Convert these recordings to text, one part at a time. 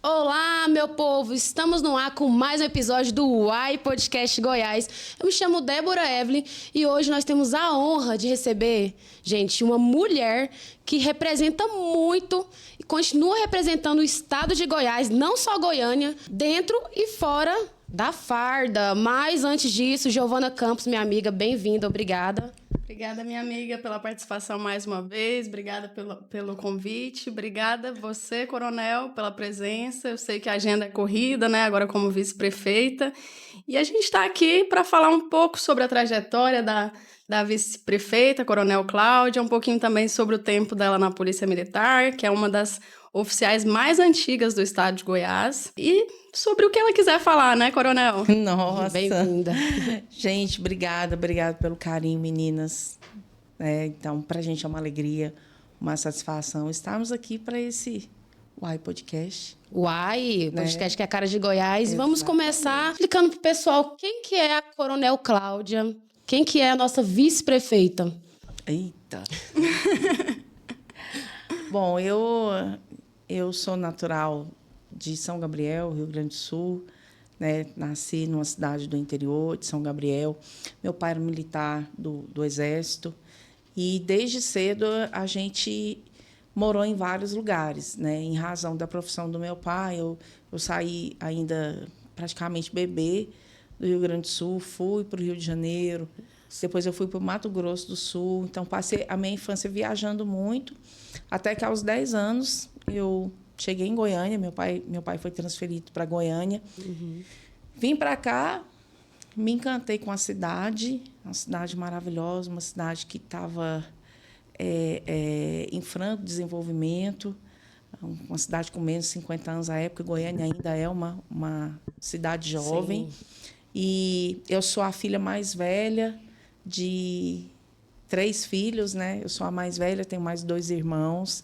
Olá, meu povo! Estamos no ar com mais um episódio do Uai Podcast Goiás. Eu me chamo Débora Evelyn e hoje nós temos a honra de receber, gente, uma mulher que representa muito e continua representando o estado de Goiás, não só Goiânia, dentro e fora da farda. Mas antes disso, Giovana Campos, minha amiga, bem-vinda, obrigada. Obrigada, minha amiga, pela participação mais uma vez. Obrigada pelo convite. Obrigada você, coronel, pela presença. Eu sei que a agenda é corrida, né? Agora como vice-prefeita. E a gente está aqui para falar um pouco sobre a trajetória da vice-prefeita, coronel Cláudia, um pouquinho também sobre o tempo dela na Polícia Militar, que é uma das oficiais mais antigas do estado de Goiás. E sobre o que ela quiser falar, né, coronel? Nossa! Bem-vinda. Gente, obrigada pelo carinho, meninas. Então, pra gente é uma alegria, uma satisfação estarmos aqui para esse Uai Podcast. Uai, podcast que é a cara de Goiás. Exatamente. Vamos começar explicando pro pessoal quem que é a Coronel Cláudia, quem que é a nossa vice-prefeita. Eita! Bom, eu sou natural de São Gabriel, Rio Grande do Sul, né? Nasci numa cidade do interior de São Gabriel. Meu pai era militar do Exército e desde cedo a gente morou em vários lugares, né? Em razão da profissão do meu pai, eu saí ainda praticamente bebê do Rio Grande do Sul, fui para o Rio de Janeiro, depois eu fui para o Mato Grosso do Sul, então passei a minha infância viajando muito, até que aos 10 anos eu cheguei em Goiânia, meu pai foi transferido para Goiânia. Uhum. Vim para cá, me encantei com a cidade, uma cidade maravilhosa, uma cidade que estava em franco desenvolvimento, uma cidade com menos de 50 anos à época. Goiânia ainda é uma cidade jovem. Sim. E eu sou a filha mais velha de 3 filhos, né? Eu sou a mais velha, tenho mais 2 irmãos.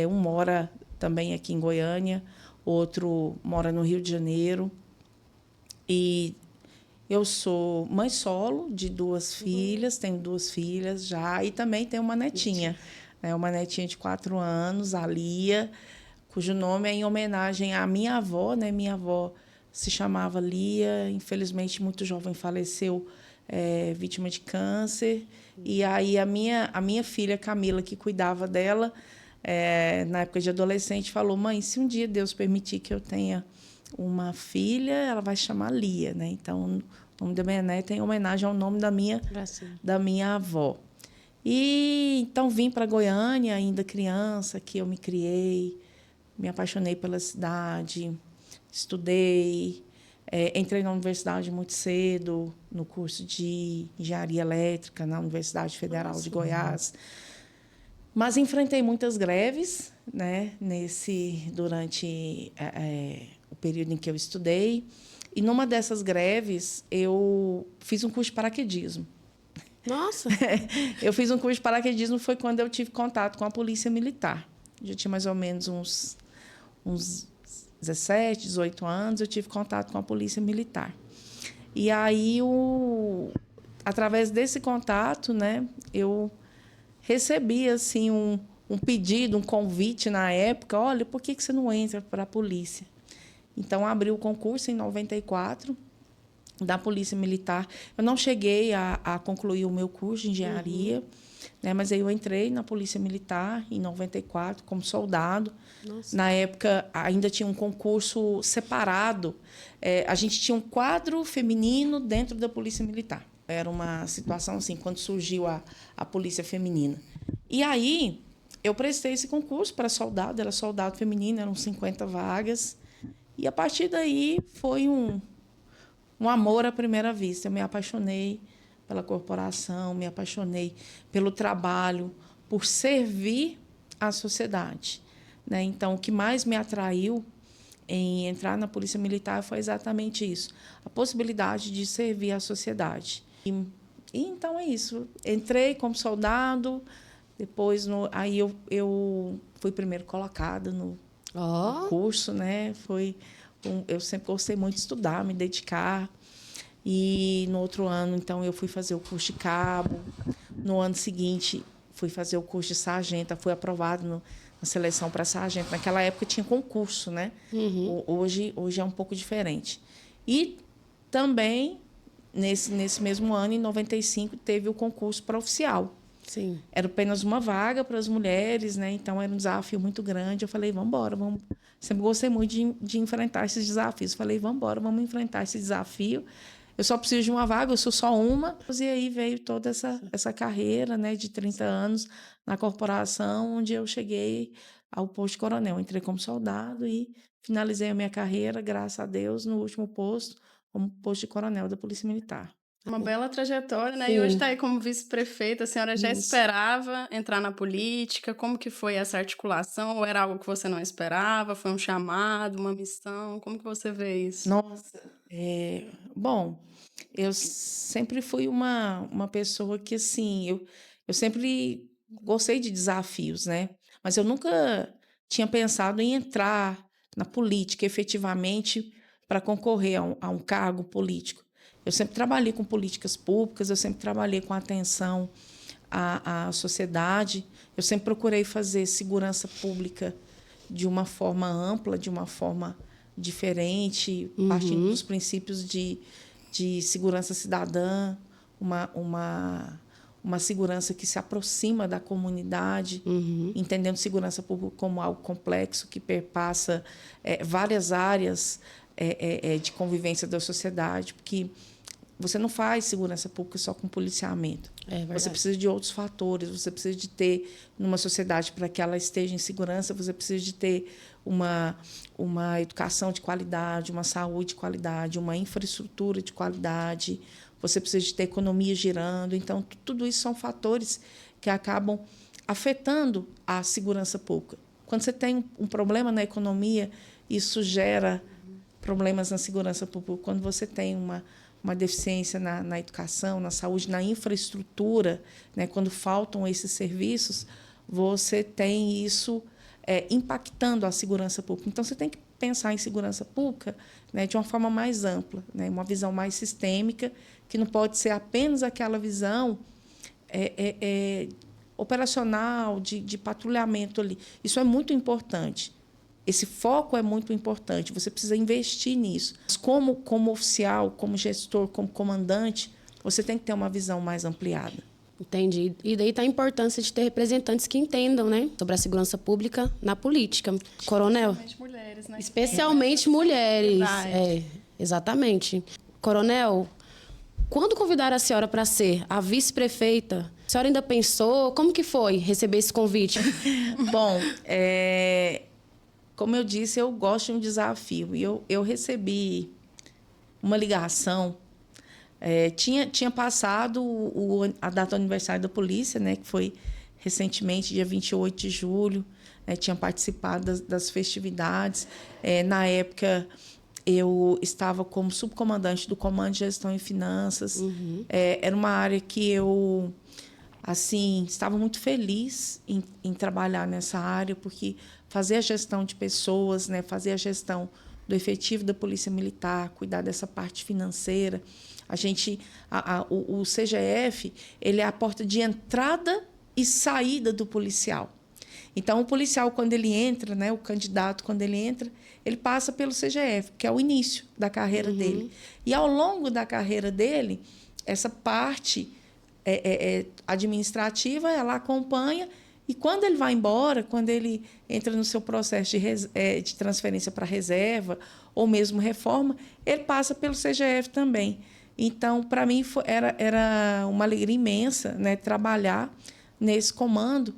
Um mora também aqui em Goiânia, outro mora no Rio de Janeiro. E eu sou mãe solo de 2 filhas, tenho 2 filhas já, e também tenho uma netinha, né? Uma netinha de 4 anos, a Lia, cujo nome é em homenagem à minha avó, né? Minha avó se chamava Lia, infelizmente muito jovem faleceu, vítima de câncer. E aí a minha filha Camila, que cuidava dela, na época de adolescente, falou: mãe, se um dia Deus permitir que eu tenha uma filha, ela vai se chamar Lia, né? Então, o nome da minha neta é em homenagem ao nome da minha avó. E então vim para Goiânia, ainda criança, que eu me criei, me apaixonei pela cidade, estudei, entrei na universidade muito cedo, no curso de engenharia elétrica na Universidade Federal de Goiás. Mas enfrentei muitas greves, né, durante o período em que eu estudei. E numa dessas greves, eu fiz um curso de paraquedismo. Nossa! Eu fiz um curso de paraquedismo, foi quando eu tive contato com a Polícia Militar. Já tinha mais ou menos uns 17, 18 anos, eu tive contato com a Polícia Militar. E aí, através desse contato, né, eu recebi assim, um pedido, um convite na época: olha, por que você não entra para a polícia? Então, abri o concurso em 94 da Polícia Militar. Eu não cheguei a concluir o meu curso de engenharia, né, mas aí eu entrei na Polícia Militar em 94 como soldado. Nossa. Na época, ainda tinha um concurso separado. A gente tinha um quadro feminino dentro da Polícia Militar. Era uma situação assim, quando surgiu a Polícia Feminina. E aí, eu prestei esse concurso para soldado, era soldado feminino, eram 50 vagas. E, a partir daí, foi um amor à primeira vista. Eu me apaixonei pela corporação, me apaixonei pelo trabalho, por servir à sociedade, né? Então, o que mais me atraiu em entrar na Polícia Militar foi exatamente isso, a possibilidade de servir à sociedade. E então é isso. Entrei como soldado, depois aí eu fui primeiro colocada no curso, né? Eu sempre gostei muito de estudar, me dedicar. E no outro ano, então, eu fui fazer o curso de cabo. No ano seguinte, fui fazer o curso de sargento, fui aprovado uma seleção para sargento. Naquela época tinha concurso, né? Hoje é um pouco diferente. E também, nesse mesmo ano, em 95, teve o concurso para oficial. Sim. Era apenas uma vaga para as mulheres, né? Então era um desafio muito grande. Eu falei, vamos embora, vamos. Sempre gostei muito de enfrentar esses desafios. Falei, vamos embora, vamos enfrentar esse desafio. Eu só preciso de uma vaga, eu sou só uma. E aí veio toda essa carreira, né, de 30 anos na corporação, onde eu cheguei ao posto de coronel. Entrei como soldado e finalizei a minha carreira, graças a Deus, no último posto, como posto de coronel da Polícia Militar. Uma bela trajetória, né? Sim. E hoje está aí como vice-prefeita. A senhora já Isso. esperava entrar na política? Como que foi essa articulação? Ou era algo que você não esperava? Foi um chamado, uma missão? Como que você vê isso? Nossa, bom, eu sempre fui uma pessoa que, assim, eu sempre gostei de desafios, né? Mas eu nunca tinha pensado em entrar na política efetivamente para concorrer a um cargo político. Eu sempre trabalhei com políticas públicas, eu sempre trabalhei com atenção à sociedade, eu sempre procurei fazer segurança pública de uma forma ampla, de uma forma diferente, partindo dos princípios de segurança cidadã, uma segurança que se aproxima da comunidade, entendendo segurança pública como algo complexo que perpassa várias áreas de convivência da sociedade, porque você não faz segurança pública só com policiamento. Você precisa de outros fatores, você precisa de ter, numa sociedade, para que ela esteja em segurança, você precisa de ter uma educação de qualidade, uma saúde de qualidade, uma infraestrutura de qualidade, você precisa de ter economia girando. Então, tudo isso são fatores que acabam afetando a segurança pública. Quando você tem um problema na economia, isso gera problemas na segurança pública. Quando você tem uma deficiência na educação, na saúde, na infraestrutura, né? Quando faltam esses serviços, você tem isso impactando a segurança pública. Então, você tem que pensar em segurança pública, né, de uma forma mais ampla, né, uma visão mais sistêmica, que não pode ser apenas aquela visão operacional, de patrulhamento ali. Isso é muito importante. Esse foco é muito importante, você precisa investir nisso. Mas como oficial, como gestor, como comandante, você tem que ter uma visão mais ampliada. Entendi. E daí está a importância de ter representantes que entendam, né, sobre a segurança pública na política. Coronel? Especialmente mulheres, né? Especialmente mulheres. Verdade. Exatamente. Coronel, quando convidaram a senhora para ser a vice-prefeita, a senhora ainda pensou? Como que foi receber esse convite? Bom, como eu disse, eu gosto de um desafio. E eu recebi uma ligação. Tinha passado a data do aniversário da polícia, né, que foi recentemente, dia 28 de julho. Tinha participado das festividades. Na época, eu estava como subcomandante do Comando de Gestão e Finanças. Era uma área que eu estava muito feliz em trabalhar nessa área, porque fazer a gestão de pessoas, né, fazer a gestão do efetivo da Polícia Militar, cuidar dessa parte financeira. O CGF, ele é a porta de entrada e saída do policial. Então, o policial, quando ele entra, né, o candidato, quando ele entra, ele passa pelo CGF, que é o início da carreira dele. E, ao longo da carreira dele, essa parte administrativa, ela acompanha, e quando ele vai embora, quando ele entra no seu processo de transferência para reserva, ou mesmo reforma, ele passa pelo CGF também. Então, para mim, era uma alegria imensa, né, trabalhar nesse comando,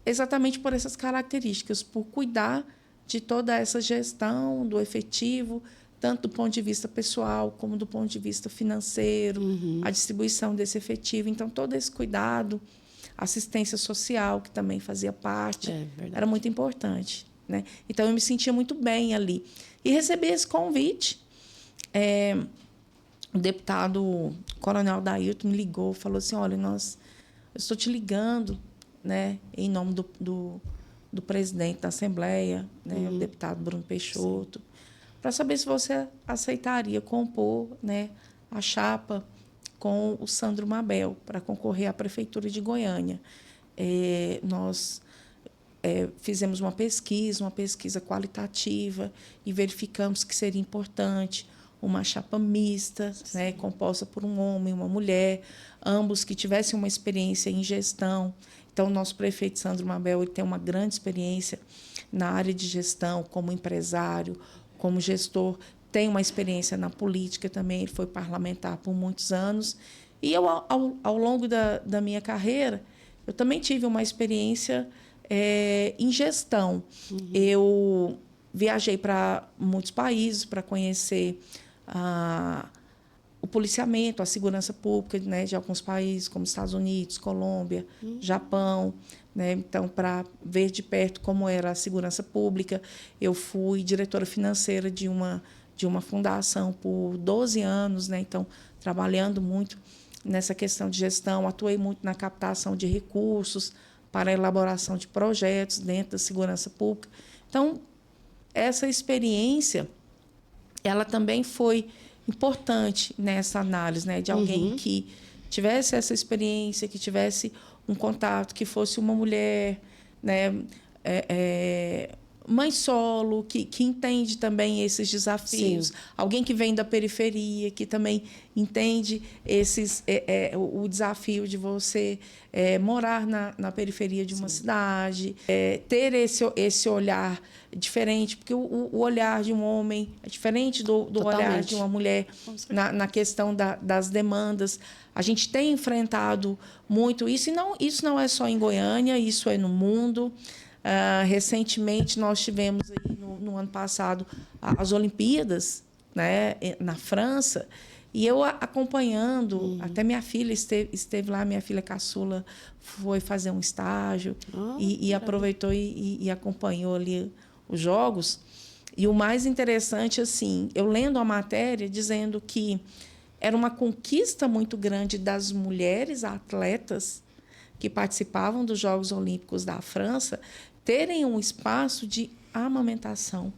exatamente por essas características, por cuidar de toda essa gestão do efetivo, tanto do ponto de vista pessoal como do ponto de vista financeiro, a distribuição desse efetivo. Então, todo esse cuidado, assistência social, que também fazia parte, era muito importante, né? Então, eu me sentia muito bem ali. E recebi esse convite. O deputado Coronel Dailton me ligou, falou assim, olha, eu estou te ligando, né, em nome do presidente da Assembleia, né, o deputado Bruno Peixoto, para saber se você aceitaria compor, né, a chapa com o Sandro Mabel para concorrer à Prefeitura de Goiânia. fizemos uma pesquisa qualitativa, e verificamos que seria importante uma chapa mista, né, composta por um homem e uma mulher, ambos que tivessem uma experiência em gestão. Então, o nosso prefeito Sandro Mabel ele tem uma grande experiência na área de gestão, como empresário, como gestor, tem uma experiência na política também, ele foi parlamentar por muitos anos. E eu, ao longo da minha carreira, eu também tive uma experiência em gestão. Eu viajei para muitos países para conhecer o policiamento, a segurança pública, né, de alguns países, como Estados Unidos, Colômbia, Japão. Né? Então, para ver de perto como era a segurança pública, eu fui diretora financeira de uma fundação por 12 anos, né? Então, trabalhando muito nessa questão de gestão, atuei muito na captação de recursos para a elaboração de projetos dentro da segurança pública. Então, essa experiência, ela também foi importante nessa análise, né? De alguém que tivesse essa experiência, que tivesse um contato, que fosse uma mulher, né? Mãe solo, que entende também esses desafios. Sim. Alguém que vem da periferia, que também entende o desafio de você morar na periferia de uma cidade, ter esse olhar diferente, porque o olhar de um homem é diferente do olhar de uma mulher na questão das demandas. A gente tem enfrentado muito isso, e isso não é só em Goiânia, isso é no mundo. Recentemente, nós tivemos aí, no ano passado as Olimpíadas, né, na França, e eu acompanhando, até minha filha esteve lá, minha filha caçula foi fazer um estágio e aproveitou e acompanhou ali os Jogos. E o mais interessante, assim, eu lendo a matéria dizendo que era uma conquista muito grande das mulheres atletas que participavam dos Jogos Olímpicos da França terem um espaço de amamentação,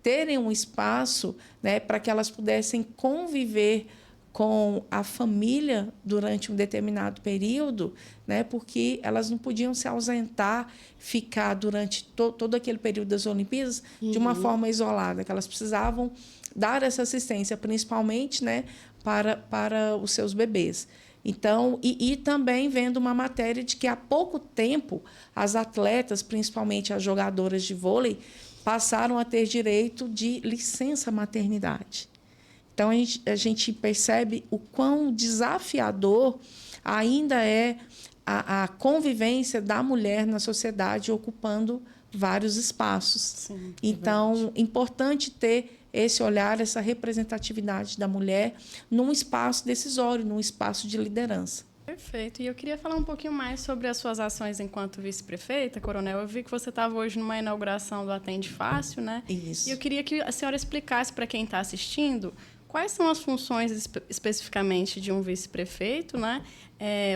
terem um espaço, né, para que elas pudessem conviver com a família durante um determinado período, né, porque elas não podiam se ausentar, ficar durante todo aquele período das Olimpíadas de uma forma isolada, que elas precisavam dar essa assistência, principalmente, né, para os seus bebês. Então, e também vendo uma matéria de que há pouco tempo as atletas, principalmente as jogadoras de vôlei, passaram a ter direito de licença maternidade. Então, a gente percebe o quão desafiador ainda é a convivência da mulher na sociedade, ocupando vários espaços. Sim, então, é importante ter esse olhar, essa representatividade da mulher num espaço decisório, num espaço de liderança. Perfeito. E eu queria falar um pouquinho mais sobre as suas ações enquanto vice-prefeita, Coronel. Eu vi que você estava hoje numa inauguração do Atende Fácil, né? Isso. E eu queria que a senhora explicasse para quem está assistindo quais são as funções especificamente de um vice-prefeito, né?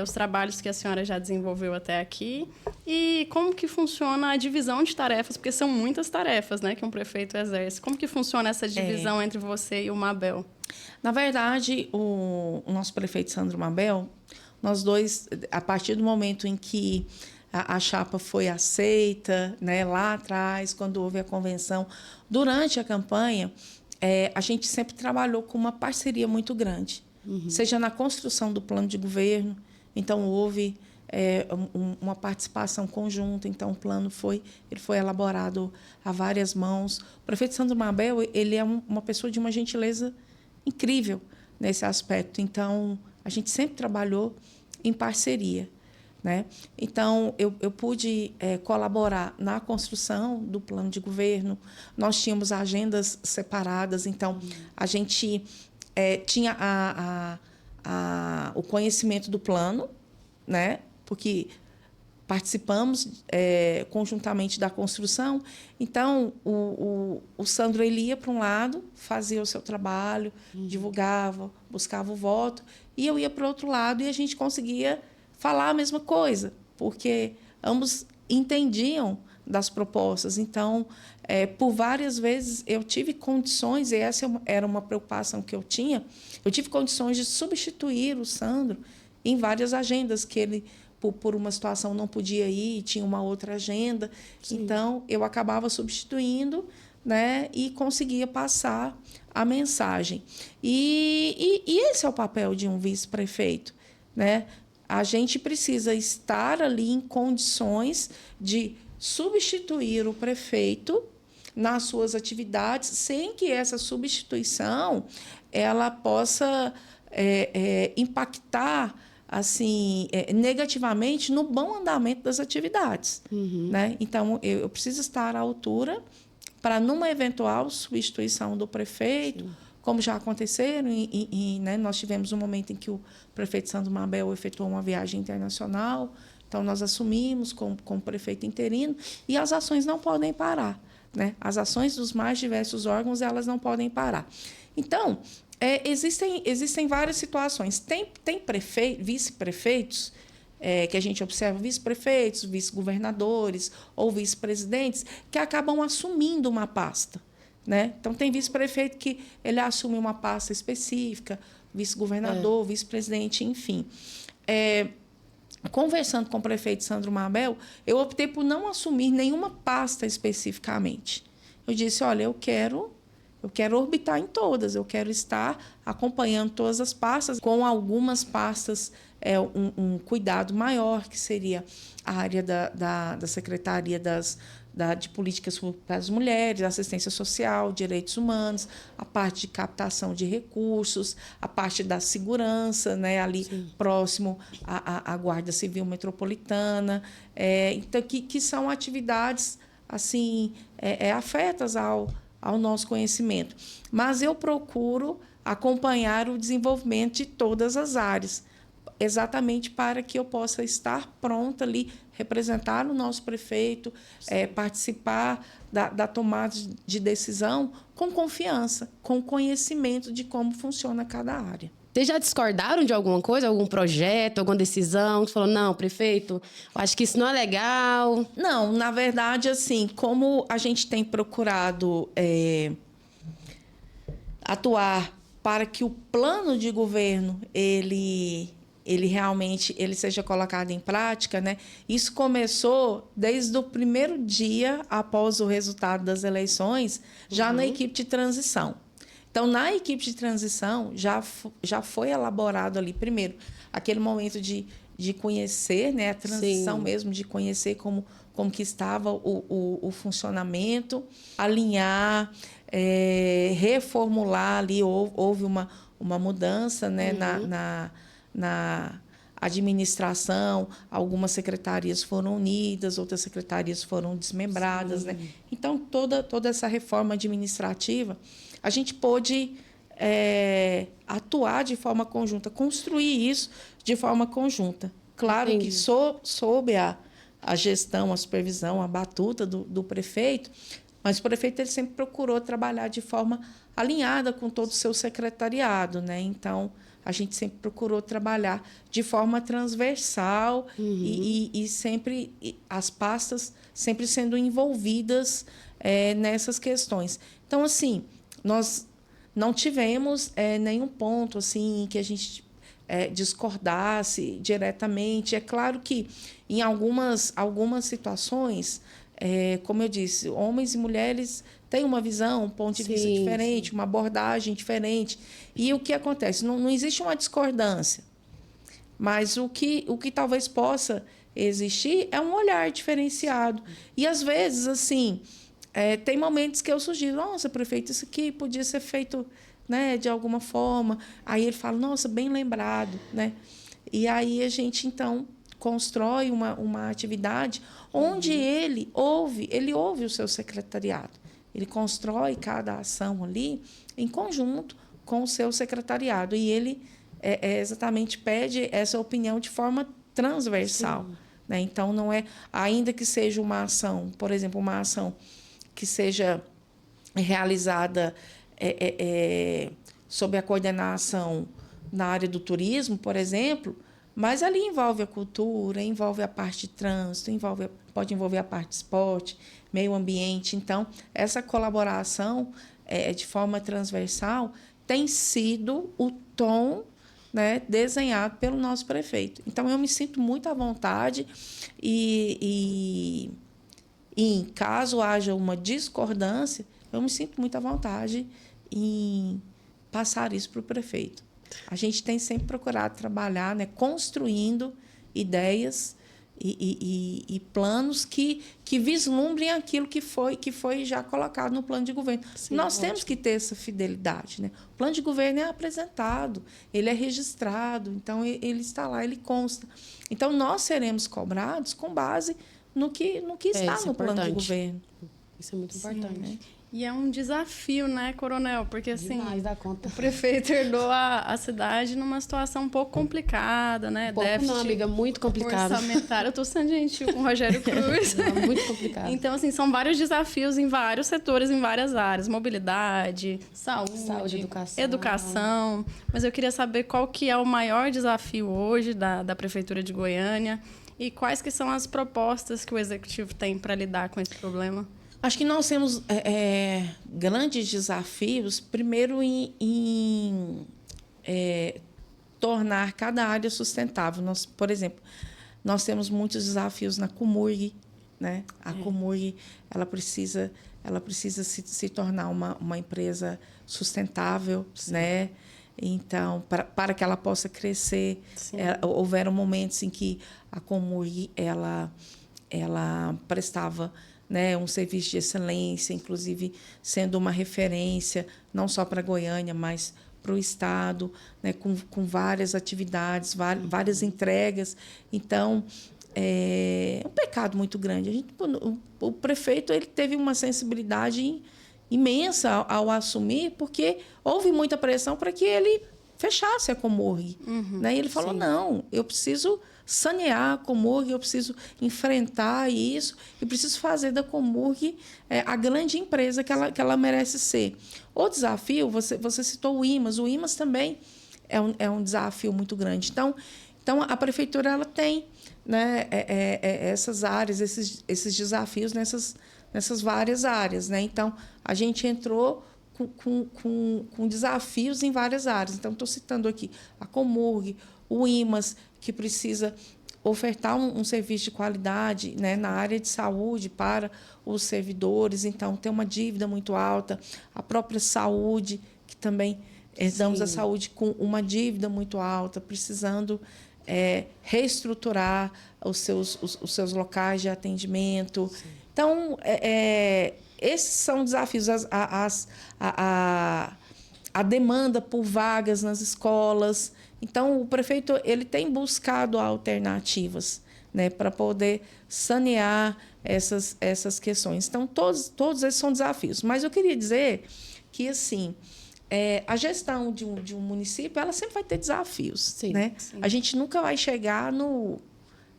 Os trabalhos que a senhora já desenvolveu até aqui e como que funciona a divisão de tarefas, porque são muitas tarefas, né, que um prefeito exerce. Como que funciona essa divisão entre você e o Mabel? Na verdade, o nosso prefeito Sandro Mabel, nós dois, a partir do momento em que a chapa foi aceita, né, lá atrás, quando houve a convenção, durante a campanha, a gente sempre trabalhou com uma parceria muito grande, seja na construção do plano de governo. Então, houve uma participação conjunta. Então, o plano foi elaborado a várias mãos. O prefeito Sandro Mabel, ele é uma pessoa de uma gentileza incrível nesse aspecto. Então, a gente sempre trabalhou em parceria, né? Então, eu pude colaborar na construção do plano de governo. Nós tínhamos agendas separadas, então a gente tinha o conhecimento do plano, né? Porque participamos conjuntamente da construção. Então, o Sandro ele ia para um lado, fazia o seu trabalho, divulgava, buscava o voto, e eu ia para o outro lado e a gente conseguia falar a mesma coisa, porque ambos entendiam das propostas. Então, por várias vezes, eu tive condições, e essa era uma preocupação que eu tinha, eu tive condições de substituir o Sandro em várias agendas que ele por uma situação não podia ir, tinha uma outra agenda. Sim. Então, eu acabava substituindo, né, e conseguia passar a mensagem. E esse é o papel de um vice-prefeito, né? A gente precisa estar ali em condições de substituir o prefeito nas suas atividades, sem que essa substituição ela possa impactar assim negativamente no bom andamento das atividades. Né? Então, eu preciso estar à altura para, numa eventual substituição do prefeito, sim, como já aconteceram, né, nós tivemos um momento em que o prefeito Sandro Mabel efetuou uma viagem internacional, então nós assumimos como prefeito interino, e as ações não podem parar. Né? As ações dos mais diversos órgãos, elas não podem parar. Então, existem várias situações. Tem vice-prefeitos, que a gente observa, vice-prefeitos, vice-governadores ou vice-presidentes, que acabam assumindo uma pasta. Né? Então, tem vice-prefeito que ele assume uma pasta específica, vice-governador, vice-presidente, enfim. Conversando com o prefeito Sandro Mabel, eu optei por não assumir nenhuma pasta especificamente. Eu disse, olha, eu quero orbitar em todas, eu quero estar acompanhando todas as pastas, com algumas pastas um cuidado maior, que seria a área da Secretaria de Políticas para as Mulheres, Assistência Social, Direitos Humanos, a parte de captação de recursos, a parte da segurança, né, ali sim, próximo à Guarda Civil Metropolitana, então, que são atividades assim, afetas ao nosso conhecimento. Mas eu procuro acompanhar o desenvolvimento de todas as áreas, exatamente para que eu possa estar pronta ali, representar o nosso prefeito, participar da tomada de decisão com confiança, com conhecimento de como funciona cada área. Vocês já discordaram de alguma coisa, algum projeto, alguma decisão? Você falou, não, prefeito, eu acho que isso não é legal. Não, na verdade, assim, como a gente tem procurado atuar para que o plano de governo ele realmente seja colocado em prática, né? Isso começou desde o primeiro dia após o resultado das eleições, já na equipe de transição. Então, na equipe de transição, já foi elaborado ali, primeiro, aquele momento de conhecer, né? A transição sim, mesmo, de conhecer como que estava o funcionamento, alinhar, reformular ali, houve uma mudança, né? Na administração, algumas secretarias foram unidas, outras secretarias foram desmembradas. Né? Então, toda essa reforma administrativa, a gente pôde atuar de forma conjunta, construir isso de forma conjunta. Claro entendi, que sob a gestão, a supervisão, a batuta do prefeito, mas o prefeito ele sempre procurou trabalhar de forma alinhada com todo o seu secretariado. Né? Então, a gente sempre procurou trabalhar de forma transversal e sempre as pastas sempre sendo envolvidas nessas questões. Então, assim, nós não tivemos nenhum ponto assim, que a gente discordasse diretamente. É claro que, em algumas situações, como eu disse, homens e mulheres têm uma visão, um ponto de vista diferente, sim, uma abordagem diferente. E o que acontece? Não existe uma discordância, mas o que talvez possa existir é um olhar diferenciado. E, às vezes, assim, tem momentos que eu sugiro, nossa, prefeito, isso aqui podia ser feito, né, de alguma forma. Aí ele fala, nossa, bem lembrado. Né? E aí a gente, então, constrói uma atividade onde ele ouve o seu secretariado. Ele constrói cada ação ali em conjunto com o seu secretariado. E ele exatamente pede essa opinião de forma transversal. Né? Então, não é, ainda que seja uma ação, por exemplo, uma ação que seja realizada sob a coordenação na área do turismo, por exemplo, mas ali envolve a cultura, envolve a parte de trânsito, pode envolver a parte de esporte, meio ambiente. Então, essa colaboração de forma transversal tem sido o tom né, desenhado pelo nosso prefeito. Então, eu me sinto muito à vontade e em caso haja uma discordância, eu me sinto muito à vontade em passar isso para o prefeito. A gente tem sempre procurado trabalhar, né, construindo ideias e planos que vislumbrem aquilo que foi já colocado no plano de governo. Sim, Nós ótimo. temos que ter essa fidelidade, né? O plano de governo é apresentado, ele é registrado, então ele está lá, ele consta. Então, nós seremos cobrados com base no que está isso é no plano de importante. governo. Isso é muito importante. né? E é um desafio, né, Coronel? Porque, assim, Demais da conta. o prefeito herdou a cidade numa situação um pouco complicada, né? Pouco não, amiga, muito complicado. Orçamentário. Eu tô sendo gentil com o Rogério Cruz. Não, muito complicado. Então, assim, são vários desafios em vários setores, em várias áreas. Mobilidade, saúde, educação. Mas eu queria saber qual que é o maior desafio hoje da Prefeitura de Goiânia e quais que são as propostas que o Executivo tem para lidar com esse problema. Acho que nós temos grandes desafios, primeiro, em tornar cada área sustentável. Por exemplo, nós temos muitos desafios na Comurg, né? A Comurg, ela precisa se tornar uma empresa sustentável, né? Então, para que ela possa crescer, houveram momentos em que a Comurg ela prestava, né, um serviço de excelência, inclusive sendo uma referência não só para Goiânia, mas para o Estado, né, com várias atividades, várias entregas. Então, é um pecado muito grande. O prefeito ele teve uma sensibilidade imensa ao assumir, porque houve muita pressão para que ele fechasse a Comurg. Né? E ele falou, não, eu preciso sanear a Comurg, eu preciso enfrentar isso e preciso fazer da Comurg a grande empresa que ela merece ser. O desafio, você citou o IMAS. O IMAS também é um desafio muito grande. Então a prefeitura ela tem, né, essas áreas, esses desafios nessas várias áreas. Né? Então, a gente entrou com desafios em várias áreas. Então, estou citando aqui a Comurg, o IMAS, que precisa ofertar um serviço de qualidade, né, na área de saúde para os servidores. Então, tem uma dívida muito alta. A própria saúde, que também herdamos a saúde com uma dívida muito alta, precisando reestruturar os seus locais de atendimento. Sim. Então, esses são desafios. A demanda por vagas nas escolas. Então, o prefeito ele tem buscado alternativas, né, para poder sanear essas questões. Então, todos esses são desafios. Mas eu queria dizer que, assim, a gestão de um município ela sempre vai ter desafios. Sim, né? sim. A gente nunca vai chegar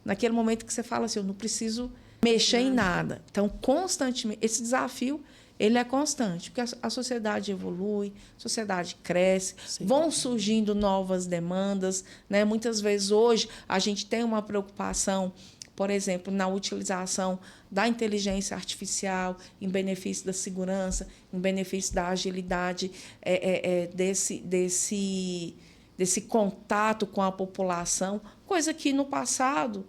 naquele momento que você fala assim, eu não preciso mexer em nada. Então, constantemente, esse desafio ele é constante, porque a sociedade evolui, a sociedade cresce, vão surgindo novas demandas. Né? Muitas vezes, hoje, a gente tem uma preocupação, por exemplo, na utilização da inteligência artificial em benefício da segurança, em benefício da agilidade, desse contato com a população, coisa que, no passado,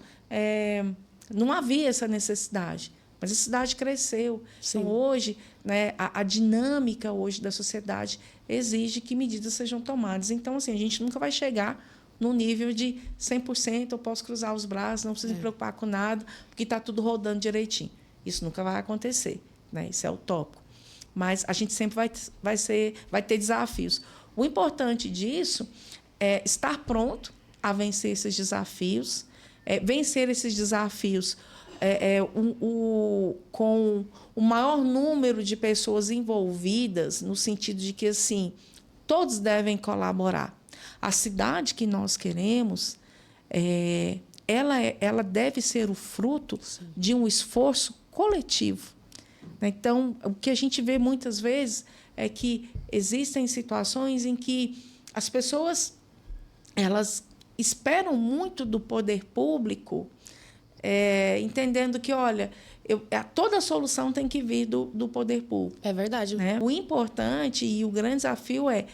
não havia essa necessidade. Mas a cidade cresceu. Sim. Então, hoje, né, a dinâmica hoje da sociedade exige que medidas sejam tomadas. Então, assim, a gente nunca vai chegar no nível de 100%, eu posso cruzar os braços, não preciso me preocupar com nada, porque está tudo rodando direitinho. Isso nunca vai acontecer. Né? Isso é utópico. Mas a gente sempre vai ter desafios. O importante disso é estar pronto a vencer esses desafios, vencer esses desafios com o maior número de pessoas envolvidas, no sentido de que, assim, todos devem colaborar. A cidade que nós queremos, ela deve ser o fruto de um esforço coletivo. Então, o que a gente vê muitas vezes é que existem situações em que as pessoas elas esperam muito do poder público, entendendo que, olha, toda a solução tem que vir do poder público. É verdade. Né? O importante e o grande desafio é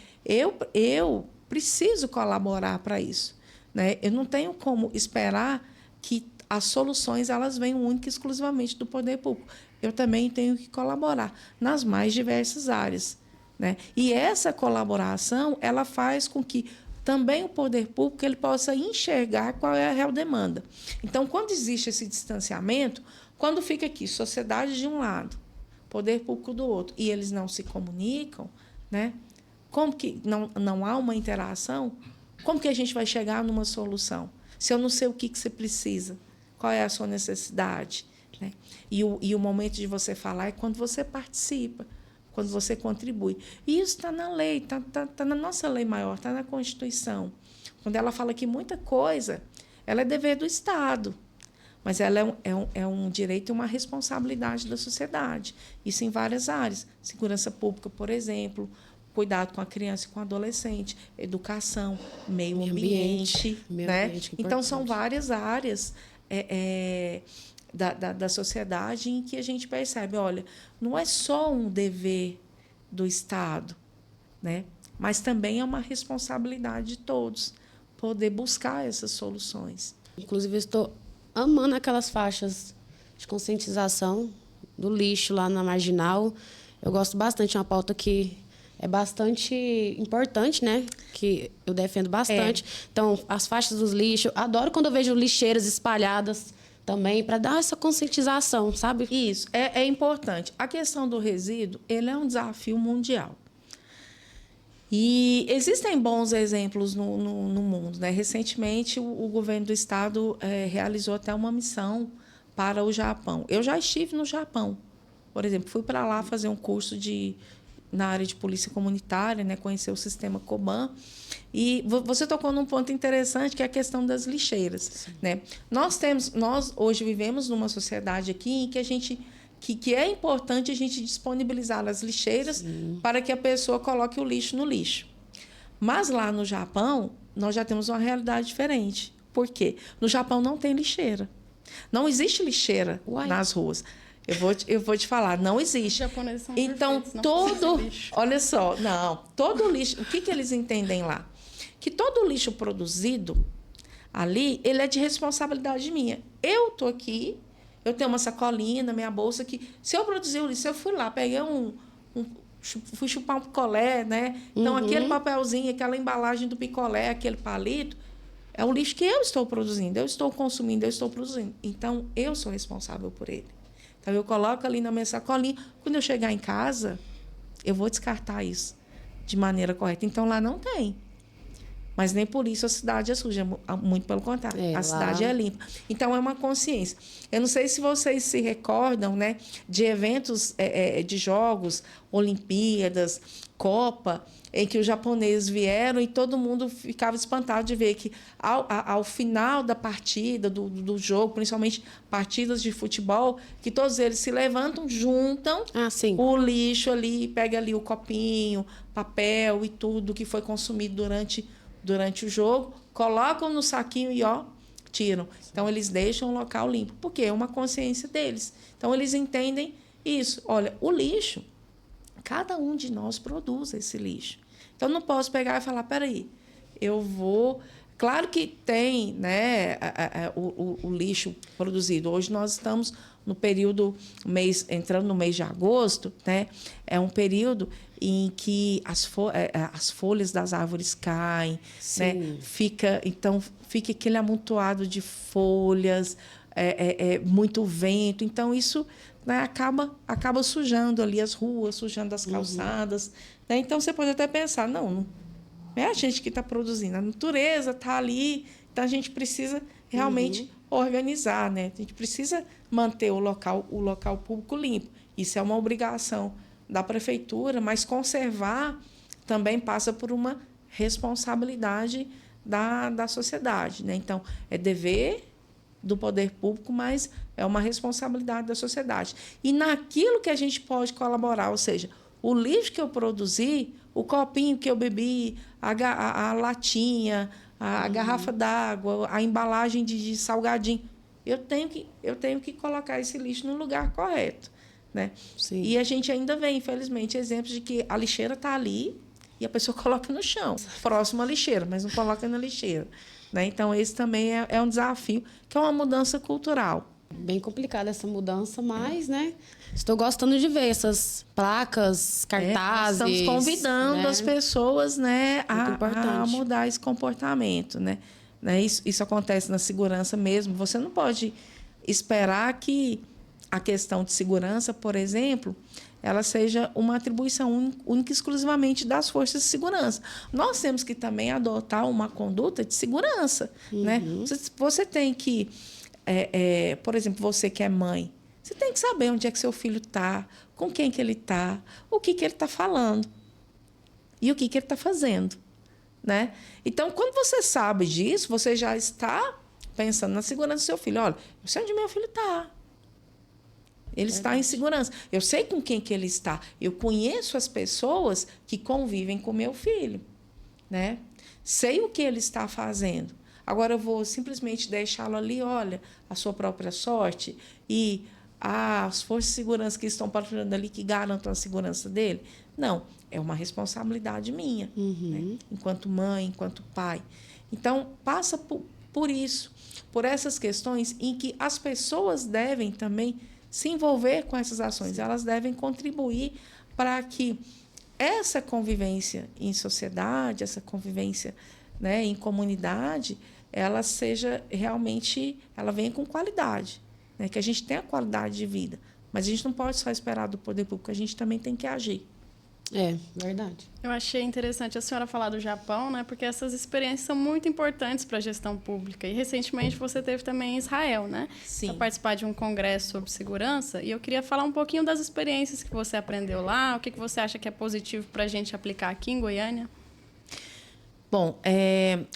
eu preciso colaborar para isso, né? Eu não tenho como esperar que as soluções elas venham única e exclusivamente do poder público. Eu também tenho que colaborar nas mais diversas áreas, né? E essa colaboração ela faz com que também o poder público ele possa enxergar qual é a real demanda. Então, quando existe esse distanciamento, quando fica aqui sociedade de um lado, poder público do outro, e eles não se comunicam, né? Como que não há uma interação? Como que a gente vai chegar numa solução? Se eu não sei o que você precisa, qual é a sua necessidade, né? E o momento de você falar é quando você participa, quando você contribui. E isso está na lei, está na nossa lei maior, está na Constituição. Quando ela fala que muita coisa ela é dever do Estado, mas ela é um direito e uma responsabilidade da sociedade. Isso em várias áreas. Segurança pública, por exemplo, cuidado com a criança e com o adolescente, educação, meio ambiente. Né? Ambiente, então, são várias áreas da sociedade em que a gente percebe, olha, não é só um dever do Estado, né? Mas também é uma responsabilidade de todos poder buscar essas soluções. Inclusive, eu estou amando aquelas faixas de conscientização do lixo lá na Marginal. Eu gosto bastante, é uma pauta que é bastante importante, né? Que eu defendo bastante. Então, as faixas dos lixos. Adoro quando eu vejo lixeiras espalhadas também, para dar essa conscientização, sabe? Isso, é importante. A questão do resíduo, ele é um desafio mundial. E existem bons exemplos no mundo, né? Recentemente, o governo do estado realizou até uma missão para o Japão. Eu já estive no Japão, por exemplo, fui para lá fazer um curso na área de polícia comunitária, né? Conhecer o sistema Koban. E você tocou num ponto interessante, que é a questão das lixeiras, né? Nós hoje vivemos numa sociedade aqui em que que é importante a gente disponibilizar as lixeiras para que a pessoa coloque o lixo no lixo. Mas lá no Japão, nós já temos uma realidade diferente. Por quê? No Japão não tem lixeira. Não existe lixeira nas ruas. Eu vou te falar, não existe. Os japoneses são então, olha só, todo lixo, o que eles entendem lá? Que todo lixo produzido ali, ele é de responsabilidade minha. Eu estou aqui, eu tenho uma sacolinha na minha bolsa que, se eu produzir o lixo, eu fui lá, peguei fui chupar um picolé, né? Então, aquele papelzinho, aquela embalagem do picolé, aquele palito, é um lixo que eu estou produzindo, eu estou consumindo, eu estou produzindo. Então, eu sou responsável por ele. Então, eu coloco ali na minha sacolinha. Quando eu chegar em casa, eu vou descartar isso de maneira correta. Então, lá não tem. Mas nem por isso a cidade é suja, muito pelo contrário. A cidade é limpa. Então, é uma consciência. Eu não sei se vocês se recordam, né, de eventos de jogos, Olimpíadas, Copa, em que os japoneses vieram e todo mundo ficava espantado de ver que, ao final da partida, do jogo, principalmente partidas de futebol, que todos eles se levantam, juntam o lixo ali, pega ali o copinho, papel e tudo que foi consumido durante o jogo, colocam no saquinho e tiram. Então, eles deixam o local limpo, porque é uma consciência deles. Então, eles entendem isso. Olha, o lixo, cada um de nós produz esse lixo. Então, não posso pegar e falar, peraí, eu vou... Claro que tem, né, o lixo produzido. Hoje nós estamos no período, entrando no mês de agosto, né? É um período em que as folhas das árvores caem, né? Fica aquele amontoado de folhas, muito vento. Então, isso, né, acaba sujando ali as ruas, sujando as calçadas. Né? Então, você pode até pensar, não é a gente que está produzindo, a natureza está ali, então a gente precisa realmente organizar, né? A gente precisa manter o local público limpo. Isso é uma obrigação da prefeitura, mas conservar também passa por uma responsabilidade da sociedade, né? Então, é dever do poder público, mas é uma responsabilidade da sociedade. E naquilo que a gente pode colaborar, ou seja, o lixo que eu produzi, o copinho que eu bebi, a latinha, a garrafa d'água, a embalagem de salgadinho, eu tenho que colocar esse lixo no lugar correto, né? E a gente ainda vê, infelizmente, exemplos de que a lixeira está ali, e a pessoa coloca no chão, próximo à lixeira, mas não coloca na lixeira. Né? Então, esse também é um desafio, que é uma mudança cultural. Bem complicada essa mudança, mas, né? Estou gostando de ver essas placas, cartazes. Estamos convidando as pessoas, né, a mudar esse comportamento, né? Isso acontece na segurança mesmo. Você não pode esperar que a questão de segurança, por exemplo, ela seja uma atribuição única e exclusivamente das forças de segurança. Nós temos que também adotar uma conduta de segurança, né? Você tem que, por exemplo, você que é mãe, você tem que saber onde é que seu filho está, com quem que ele está, o que ele está falando e o que ele está fazendo, né? Então, quando você sabe disso, você já está pensando na segurança do seu filho. Olha, eu sei onde meu filho está. Ele está em segurança. Eu sei com quem que ele está. Eu conheço as pessoas que convivem com meu filho, né? Sei o que ele está fazendo. Agora, eu vou simplesmente deixá-lo ali, olha, a sua própria sorte e as forças de segurança que estão patrulhando ali que garantam a segurança dele. Não, é uma responsabilidade minha, né? Enquanto mãe, enquanto pai. Então, passa por isso, por essas questões em que as pessoas devem também se envolver com essas ações. Elas devem contribuir para que essa convivência em sociedade, essa convivência, né, em comunidade, ela seja realmente, ela venha com qualidade, né, que a gente tenha qualidade de vida. Mas a gente não pode só esperar do poder público, a gente também tem que agir. É, verdade. Eu achei interessante a senhora falar do Japão, né? Porque essas experiências são muito importantes para a gestão pública. E, recentemente, você teve também em Israel, né? Sim. Para participar de um congresso sobre segurança. E eu queria falar um pouquinho das experiências que você aprendeu lá. O que você acha que é positivo para a gente aplicar aqui em Goiânia? Bom,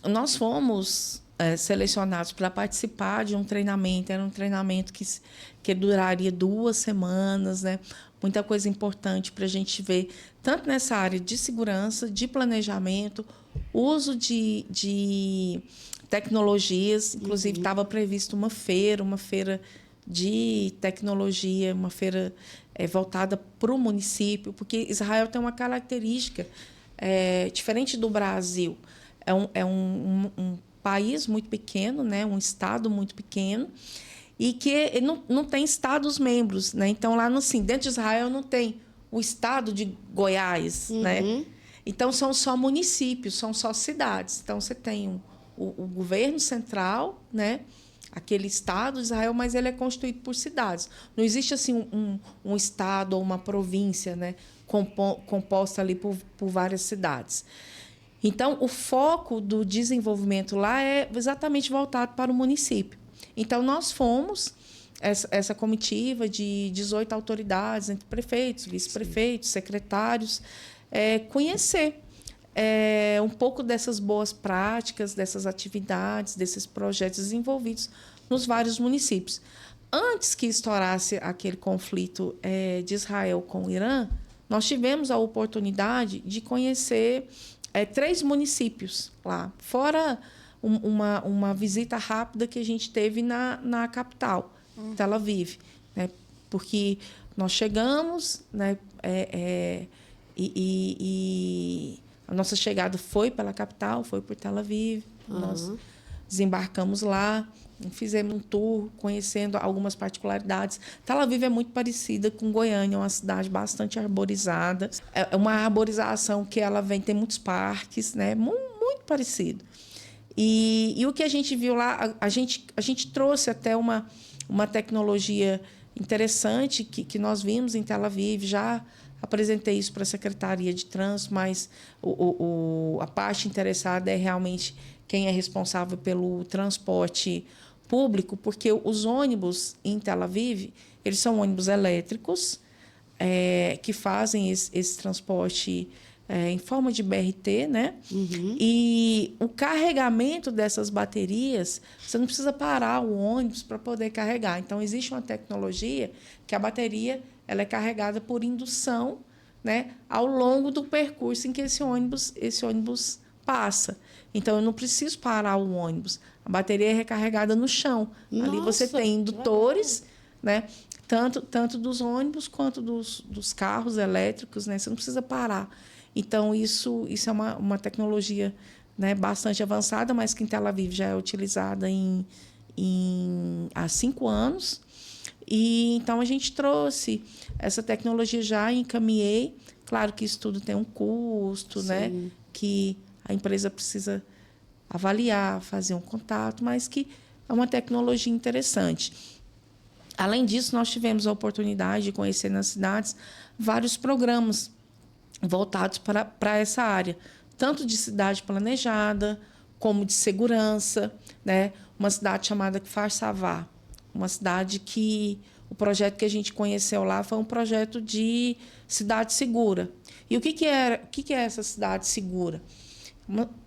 nós fomos selecionados para participar de um treinamento. Era um treinamento que duraria 2 semanas, né? Muita coisa importante para a gente ver, tanto nessa área de segurança, de planejamento, uso de tecnologias. Inclusive, estava previsto uma feira de tecnologia, uma feira voltada para o município, porque Israel tem uma característica diferente do Brasil. É um país muito pequeno, né? Um estado muito pequeno, e que não tem estados-membros, né? Então, lá dentro de Israel não tem o estado de Goiás, né? Então, são só municípios, são só cidades. Então, você tem o governo central, né? Aquele estado de Israel, mas ele é constituído por cidades. Não existe assim um estado ou uma província, né? Composta ali por várias cidades. Então, o foco do desenvolvimento lá é exatamente voltado para o município. Então, nós fomos, essa comitiva de 18 autoridades, entre prefeitos, vice-prefeitos, secretários, conhecer um pouco dessas boas práticas, dessas atividades, desses projetos desenvolvidos nos vários municípios. Antes que estourasse aquele conflito de Israel com o Irã, nós tivemos a oportunidade de conhecer 3 municípios lá, fora uma visita rápida que a gente teve na capital, Tel Aviv, né? Porque nós chegamos, né? E a nossa chegada foi pela capital, foi por Tel Aviv. Nós desembarcamos lá, fizemos um tour, conhecendo algumas particularidades. Tel Aviv é muito parecida com Goiânia, é uma cidade bastante arborizada. É uma arborização que ela tem muitos parques, né? Muito parecido. E o que a gente viu lá, a gente trouxe até uma tecnologia interessante que nós vimos em Tel Aviv. Já apresentei isso para a Secretaria de Trânsito, mas a parte interessada é realmente quem é responsável pelo transporte público, porque os ônibus em Tel Aviv, eles são ônibus elétricos que fazem esse transporte em forma de BRT, né? E o carregamento dessas baterias, você não precisa parar o ônibus para poder carregar. Então, existe uma tecnologia que a bateria ela é carregada por indução, né, ao longo do percurso em que esse ônibus passa. Então, eu não preciso parar o ônibus. A bateria é recarregada no chão. Nossa, ali você tem indutores, né, tanto dos ônibus quanto dos carros elétricos, né? Você não precisa parar. Então, isso é uma tecnologia, né, bastante avançada, mas que em Tel Aviv já é utilizada há 5 anos. E então a gente trouxe essa tecnologia já e encaminhei. Claro que isso tudo tem um custo, né, que a empresa precisa avaliar, fazer um contato, mas que é uma tecnologia interessante. Além disso, nós tivemos a oportunidade de conhecer nas cidades vários programas voltados para essa área, tanto de cidade planejada, como de segurança, né? Uma cidade chamada Kfar Sava, uma cidade que o projeto que a gente conheceu lá foi um projeto de cidade segura. E o que é essa cidade segura?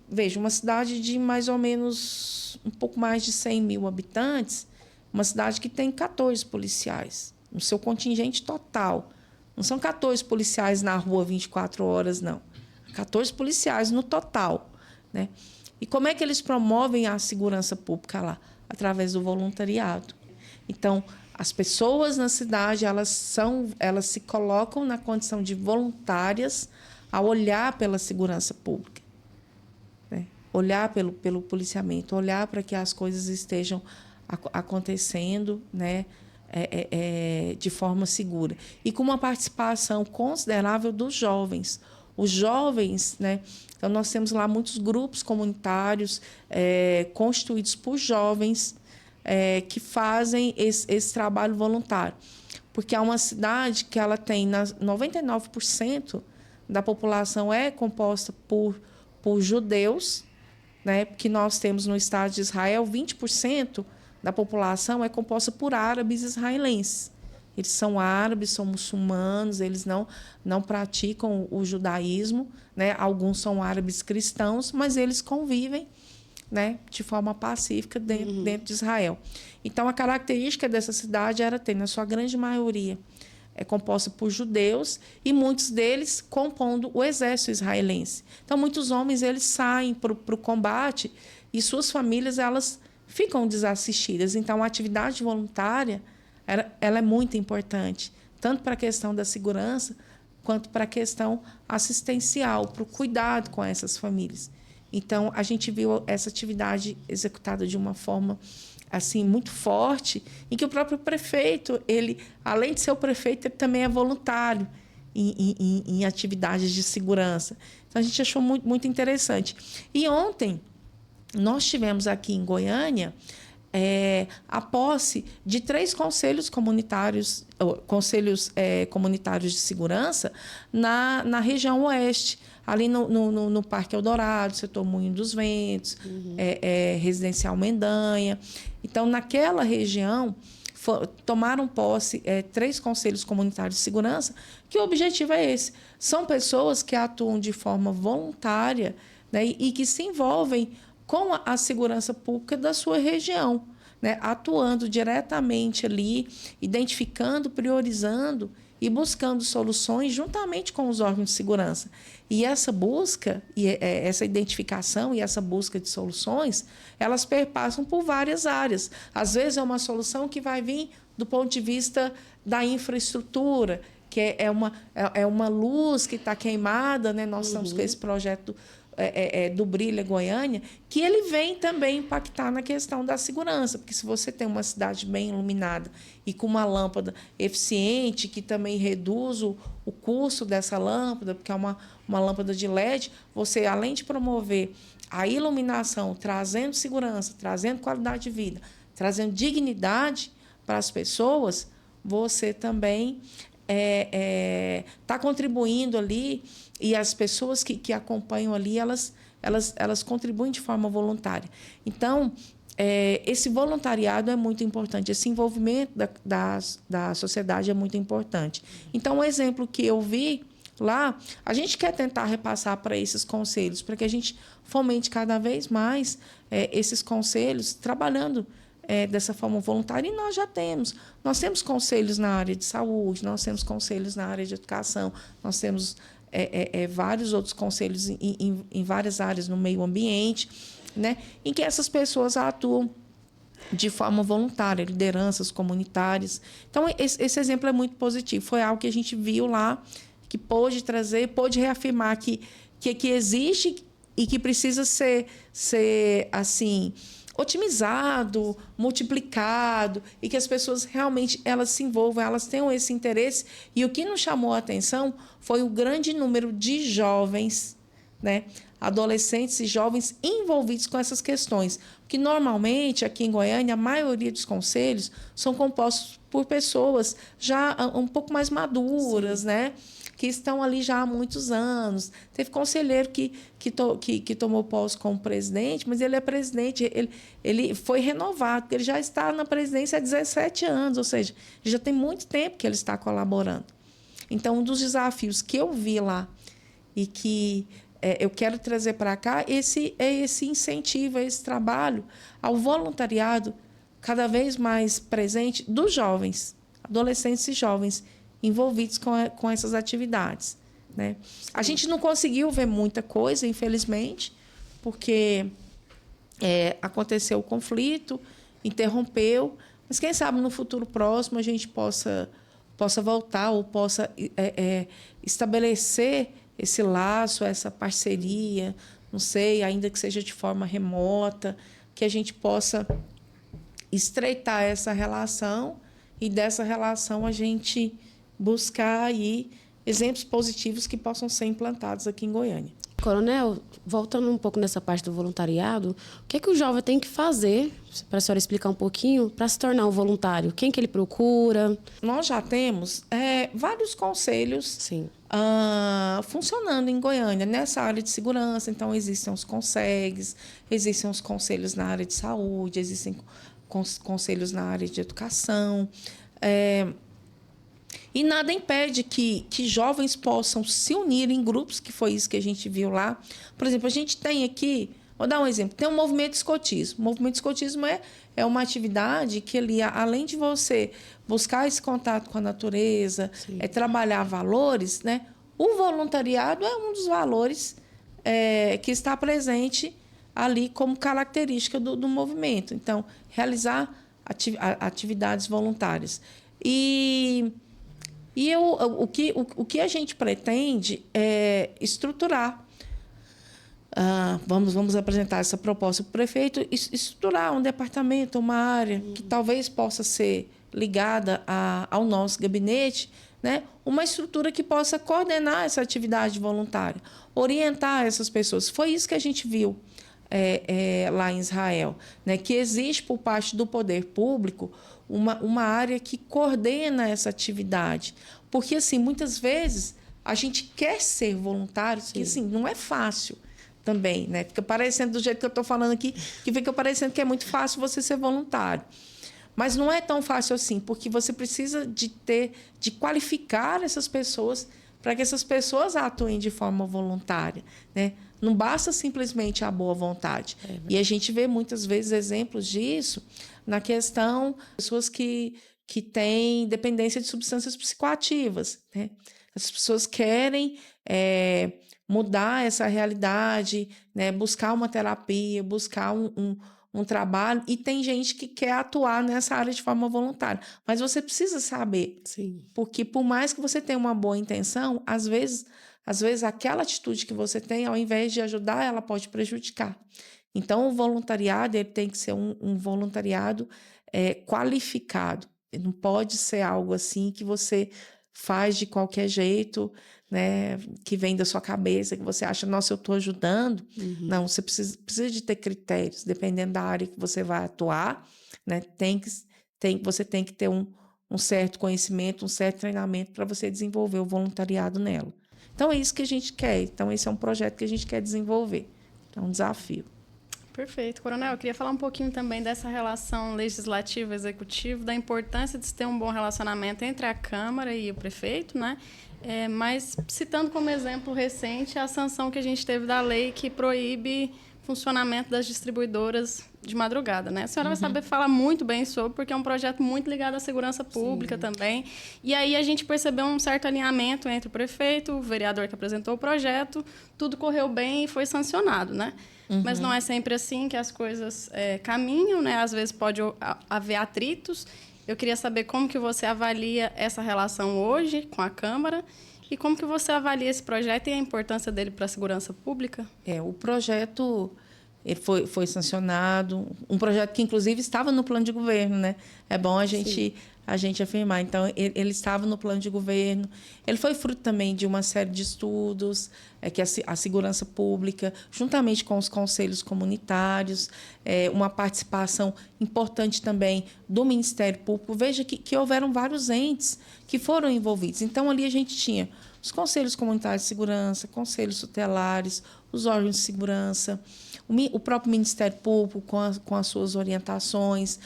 Veja, uma cidade de mais ou menos um pouco mais de 100 mil habitantes, uma cidade que tem 14 policiais no seu contingente total. Não são 14 policiais na rua 24 horas, não. 14 policiais no total, né? E como é que eles promovem a segurança pública lá? Através do voluntariado. Então, as pessoas na cidade, elas se colocam na condição de voluntárias a olhar pela segurança pública, né? Olhar pelo policiamento, olhar para que as coisas estejam acontecendo, né? De forma segura. E com uma participação considerável dos jovens. Os jovens, né? Então, nós temos lá muitos grupos comunitários constituídos por jovens que fazem esse trabalho voluntário. Porque é uma cidade que ela tem 99% da população é composta por judeus, né? Porque nós temos no Estado de Israel 20% da população é composta por árabes israelenses. Eles são árabes, são muçulmanos, eles não praticam o judaísmo, né? Alguns são árabes cristãos, mas eles convivem, né, de forma pacífica dentro de Israel. Então, a característica dessa cidade era ter, na sua grande maioria, composta por judeus e muitos deles compondo o exército israelense. Então, muitos homens eles saem para o combate e suas famílias elas ficam desassistidas. Então, a atividade voluntária ela é muito importante, tanto para a questão da segurança, quanto para a questão assistencial, para o cuidado com essas famílias. Então, a gente viu essa atividade executada de uma forma assim muito forte, em que o próprio prefeito, ele, além de ser o prefeito, ele também é voluntário em atividades de segurança. Então, a gente achou muito, muito interessante. E ontem, nós tivemos aqui em Goiânia a posse de 3 conselhos comunitários de segurança na região oeste, ali no Parque Eldorado, setor Moinho dos Ventos, Residencial Mendanha. Então, naquela região, tomaram posse 3 conselhos comunitários de segurança, que o objetivo é esse. São pessoas que atuam de forma voluntária, né, e que se envolvem com a segurança pública da sua região, né, atuando diretamente ali, identificando, priorizando e buscando soluções juntamente com os órgãos de segurança. E essa busca, essa identificação e essa busca de soluções, elas perpassam por várias áreas. Às vezes é uma solução que vai vir do ponto de vista da infraestrutura, que é uma luz que está queimada, né? Nós estamos com esse projeto do Brilha Goiânia, que ele vem também impactar na questão da segurança, porque se você tem uma cidade bem iluminada e com uma lâmpada eficiente, que também reduz o custo dessa lâmpada, porque é uma lâmpada de LED, você, além de promover a iluminação, trazendo segurança, trazendo qualidade de vida, trazendo dignidade para as pessoas, você também está contribuindo ali, e as pessoas que acompanham ali, elas contribuem de forma voluntária. Então, esse voluntariado é muito importante, esse envolvimento da sociedade é muito importante. Então, um exemplo que eu vi lá, a gente quer tentar repassar para esses conselhos, para que a gente fomente cada vez mais esses conselhos trabalhando dessa forma voluntária, e nós já temos. Nós temos conselhos na área de saúde, nós temos conselhos na área de educação, nós temos vários outros conselhos em várias áreas no meio ambiente, né, em que essas pessoas atuam de forma voluntária, lideranças comunitárias. Então, esse exemplo é muito positivo. Foi algo que a gente viu lá, que pôde trazer, pôde reafirmar que existe e que precisa ser assim, otimizado, multiplicado, e que as pessoas realmente elas se envolvam, elas tenham esse interesse. E o que nos chamou a atenção foi o grande número de jovens, né, adolescentes e jovens envolvidos com essas questões. Porque, normalmente, aqui em Goiânia, a maioria dos conselhos são compostos por pessoas já um pouco mais maduras, né? Que estão ali já há muitos anos. Teve conselheiro que tomou posse como presidente, mas ele é presidente, ele foi renovado, porque ele já está na presidência há 17 anos, ou seja, já tem muito tempo que ele está colaborando. Então, um dos desafios que eu vi lá e que eu quero trazer para cá é esse incentivo, esse trabalho ao voluntariado cada vez mais presente dos jovens, adolescentes e jovens, envolvidos com essas atividades, né? A gente não conseguiu ver muita coisa, infelizmente, porque aconteceu o conflito, interrompeu, mas quem sabe no futuro próximo a gente possa voltar ou possa estabelecer esse laço, essa parceria, não sei, ainda que seja de forma remota, que a gente possa estreitar essa relação e dessa relação a gente buscar aí exemplos positivos que possam ser implantados aqui em Goiânia. Coronel, voltando um pouco nessa parte do voluntariado, o que é que o jovem tem que fazer, para a senhora explicar um pouquinho, para se tornar um voluntário? Quem que ele procura? Nós já temos vários conselhos funcionando em Goiânia, nessa área de segurança. Então, existem os CONSEGs, existem os conselhos na área de saúde, existem conselhos na área de educação. E nada impede que jovens possam se unir em grupos, que foi isso que a gente viu lá. Por exemplo, a gente tem aqui, vou dar um exemplo, tem o movimento escotismo. O movimento escotismo é uma atividade que, ali, além de você buscar esse contato com a natureza, trabalhar valores, né? O voluntariado é um dos valores que está presente ali como característica do movimento. Então, realizar atividades voluntárias. E o que a gente pretende é estruturar. Vamos apresentar essa proposta para o prefeito, estruturar um departamento, uma área que talvez possa ser ligada ao nosso gabinete, né? Uma estrutura que possa coordenar essa atividade voluntária, orientar essas pessoas. Foi isso que a gente viu lá em Israel, né? Que existe por parte do poder público uma área que coordena essa atividade. Porque, assim, muitas vezes a gente quer ser voluntário, que assim, não é fácil também, né? Fica parecendo, do jeito que eu estou falando aqui, que fica parecendo que é muito fácil você ser voluntário. Mas não é tão fácil assim, porque você precisa de qualificar essas pessoas para que essas pessoas atuem de forma voluntária, né? Não basta simplesmente a boa vontade. E a gente vê muitas vezes exemplos disso na questão de pessoas que têm dependência de substâncias psicoativas, né? As pessoas querem mudar essa realidade, né? Buscar uma terapia, buscar um trabalho, e tem gente que quer atuar nessa área de forma voluntária. Mas você precisa saber, porque por mais que você tenha uma boa intenção, às vezes aquela atitude que você tem, ao invés de ajudar, ela pode prejudicar. Então, o voluntariado ele tem que ser um voluntariado qualificado. Não pode ser algo assim que você faz de qualquer jeito, né, que vem da sua cabeça, que você acha, nossa, eu estou ajudando. Não, você precisa de ter critérios, dependendo da área que você vai atuar, né, você tem que ter um certo conhecimento, um certo treinamento para você desenvolver o voluntariado nela. Então, é isso que a gente quer. Então, esse é um projeto que a gente quer desenvolver. É um desafio. Perfeito. Coronel, eu queria falar um pouquinho também dessa relação legislativo-executivo, da importância de se ter um bom relacionamento entre a Câmara e o prefeito, né? Mas, citando como exemplo recente a sanção que a gente teve da lei que proíbe funcionamento das distribuidoras de madrugada, né? A senhora vai saber falar muito bem sobre, porque é um projeto muito ligado à segurança pública também. E aí a gente percebeu um certo alinhamento entre o prefeito, o vereador que apresentou o projeto, tudo correu bem e foi sancionado, né? Mas não é sempre assim que as coisas caminham, né? Às vezes pode haver atritos. Eu queria saber como que você avalia essa relação hoje com a Câmara E como que você avalia esse projeto e a importância dele para a segurança pública? O projeto ele foi sancionado, um projeto que, inclusive, estava no plano de governo, né? É bom a gente afirmar. Então, ele estava no plano de governo. Ele foi fruto também de uma série de estudos, que a segurança pública, juntamente com os conselhos comunitários, uma participação importante também do Ministério Público. Veja que houveram vários entes que foram envolvidos. Então, ali a gente tinha os conselhos comunitários de segurança, conselhos tutelares, os órgãos de segurança, o próprio Ministério Público com as suas orientações,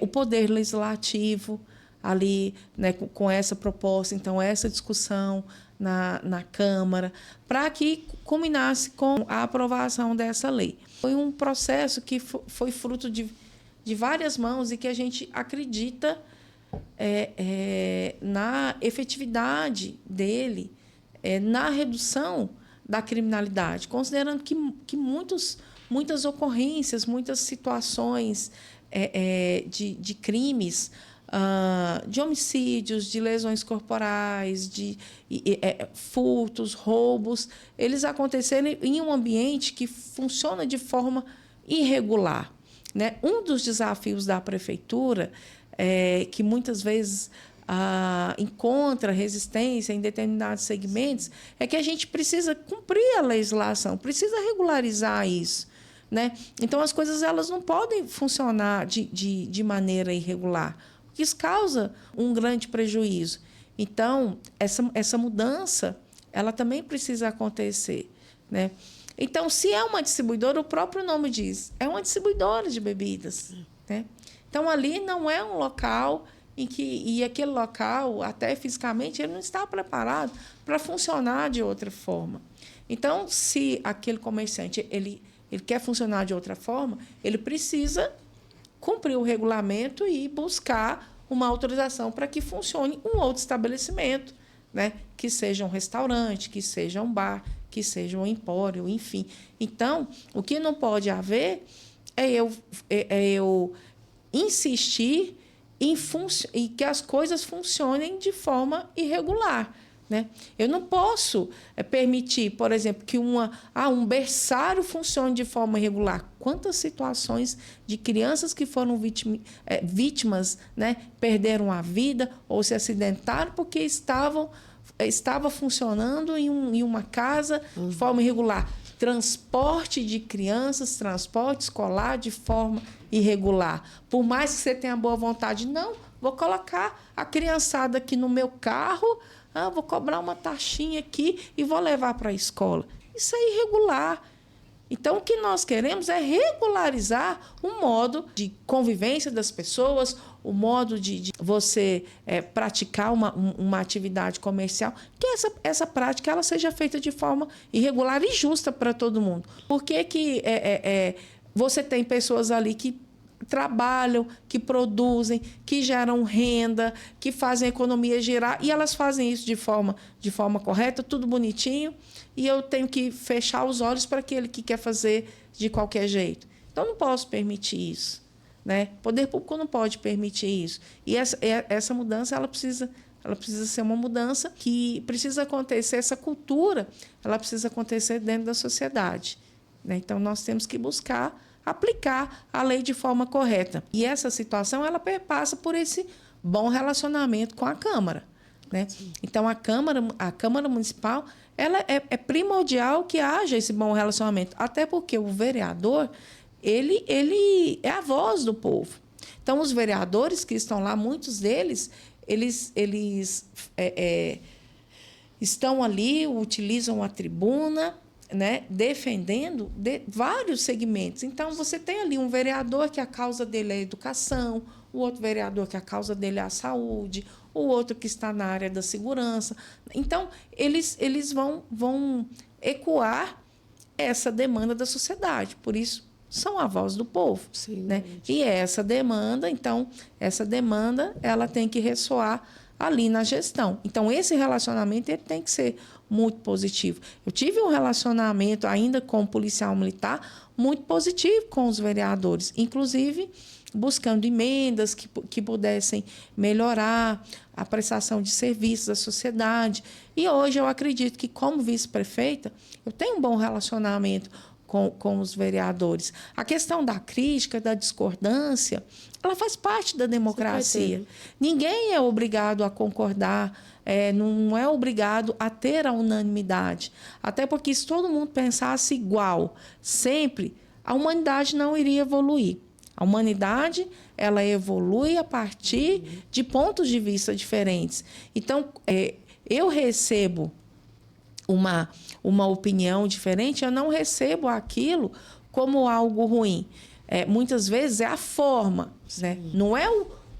o Poder Legislativo ali, né, com essa proposta, então, essa discussão na Câmara, para que culminasse com a aprovação dessa lei. Foi um processo que foi fruto de várias mãos e que a gente acredita na efetividade dele, na redução da criminalidade, considerando que muitas ocorrências, muitas situações de crimes, de homicídios, de lesões corporais, de furtos, roubos, eles acontecerem em um ambiente que funciona de forma irregular, né? Um dos desafios da prefeitura, que muitas vezes encontra resistência em determinados segmentos, é que a gente precisa cumprir a legislação, precisa regularizar isso, né? Então, as coisas elas não podem funcionar de maneira irregular, porque isso causa um grande prejuízo. Então, essa mudança ela também precisa acontecer, né? Então, se é uma distribuidora, o próprio nome diz, é uma distribuidora de bebidas, né? Então, ali não é um local e aquele local, até fisicamente, ele não está preparado para funcionar de outra forma. Então, se aquele comerciante ele quer funcionar de outra forma, ele precisa cumprir o regulamento e buscar uma autorização para que funcione um outro estabelecimento, né? Que seja um restaurante, que seja um bar, que seja um empório, enfim. Então, o que não pode haver é eu insistir em que as coisas funcionem de forma irregular, né? Eu não posso permitir, por exemplo, que um berçário funcione de forma irregular. Quantas situações de crianças que foram vítimas, né, perderam a vida ou se acidentaram porque estava funcionando em uma casa de forma irregular. Transporte de crianças, transporte escolar de forma irregular. Por mais que você tenha boa vontade, não, vou colocar a criançada aqui no meu carro, vou cobrar uma taxinha aqui e vou levar para a escola. Isso é irregular. Então, o que nós queremos é regularizar o modo de convivência das pessoas, o modo de você praticar uma atividade comercial, que essa prática ela seja feita de forma irregular e justa para todo mundo. Por que você tem pessoas ali que trabalham, que produzem, que geram renda, que fazem a economia girar, e elas fazem isso de forma correta, tudo bonitinho, e eu tenho que fechar os olhos para aquele que quer fazer de qualquer jeito. Então, não posso permitir isso, né? O poder público não pode permitir isso. E essa mudança ela precisa ser uma mudança que precisa acontecer, essa cultura ela precisa acontecer dentro da sociedade, né? Então, nós temos que buscar aplicar a lei de forma correta. E essa situação ela perpassa por esse bom relacionamento com a Câmara, né? Então, a Câmara Municipal ela é primordial que haja esse bom relacionamento, até porque o vereador ele é a voz do povo. Então, os vereadores que estão lá, muitos deles, eles estão ali, utilizam a tribuna, né, defendendo vários segmentos. Então, você tem ali um vereador que a causa dele é a educação, o outro vereador que a causa dele é a saúde, o outro que está na área da segurança. Então, eles vão ecoar essa demanda da sociedade. Por isso, são a voz do povo. Sim, né? E essa demanda, ela tem que ressoar ali na gestão. Então, esse relacionamento ele tem que ser muito positivo. Eu tive um relacionamento ainda com o policial militar muito positivo com os vereadores. Inclusive, buscando emendas que pudessem melhorar a prestação de serviços à sociedade. E hoje eu acredito que, como vice-prefeita, eu tenho um bom relacionamento com os vereadores. A questão da crítica, da discordância, ela faz parte da democracia. Ninguém é obrigado a concordar, não é obrigado a ter a unanimidade. Até porque, se todo mundo pensasse igual, sempre, a humanidade não iria evoluir. A humanidade, ela evolui a partir de pontos de vista diferentes. Então, eu recebo uma opinião diferente, eu não recebo aquilo como algo ruim. Muitas vezes é a forma, né? Não é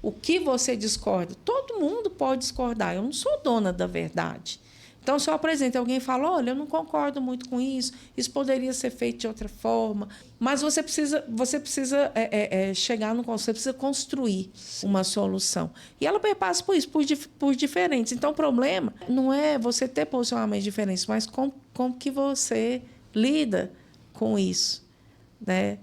o que você discorda. Todo mundo pode discordar. Eu não sou dona da verdade. Então, se eu apresento alguém e falo, olha, eu não concordo muito com isso poderia ser feito de outra forma. Mas você precisa chegar no consenso, você precisa construir uma solução. E ela perpassa por isso, por diferentes. Então, o problema não é você ter posicionamentos diferentes, mas como que você lida com isso, né?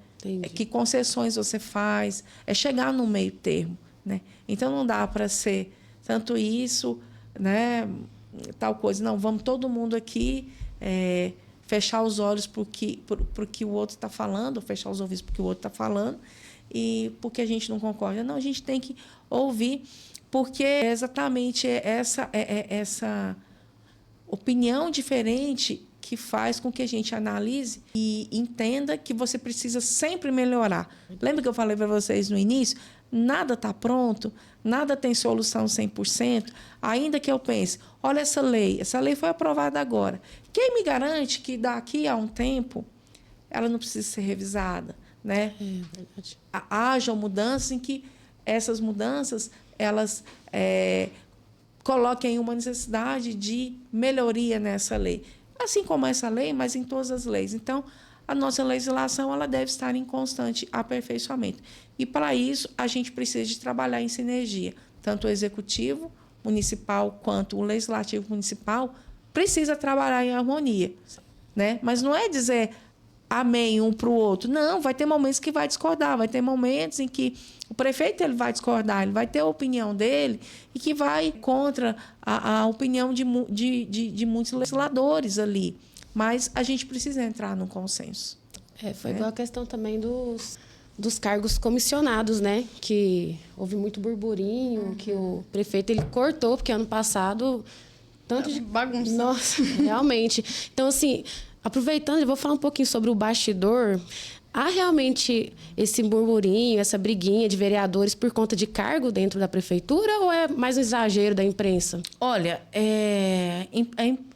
Que concessões você faz, chegar no meio termo, né? Então, não dá para ser tanto isso, né, tal coisa. Não, vamos todo mundo aqui fechar os olhos para o que o outro está falando, fechar os ouvidos para o que o outro está falando, e porque a gente não concorda. Não, a gente tem que ouvir, porque é exatamente essa opinião diferente que faz com que a gente analise e entenda que você precisa sempre melhorar. Lembra que eu falei para vocês no início? Nada está pronto, nada tem solução 100%, ainda que eu pense, olha essa lei foi aprovada agora. Quem me garante que daqui a um tempo ela não precisa ser revisada, né? Verdade. Hajam mudanças em que essas mudanças elas coloquem uma necessidade de melhoria nessa lei. Assim como essa lei, mas em todas as leis. Então, a nossa legislação ela deve estar em constante aperfeiçoamento. E, para isso, a gente precisa de trabalhar em sinergia. Tanto o executivo municipal quanto o legislativo municipal precisa trabalhar em harmonia, né? Mas não é dizer amém um para o outro. Não, vai ter momentos que vai discordar, vai ter momentos em que o prefeito ele vai discordar, ele vai ter a opinião dele e que vai contra a opinião de muitos legisladores ali. Mas a gente precisa entrar num consenso. Foi igual a questão também dos cargos comissionados, né? Que houve muito burburinho, que o prefeito ele cortou, porque ano passado tanto de bagunça. Nossa, realmente. Então, assim, aproveitando, eu vou falar um pouquinho sobre o bastidor. Há realmente esse burburinho, essa briguinha de vereadores por conta de cargo dentro da prefeitura ou é mais um exagero da imprensa? Olha, é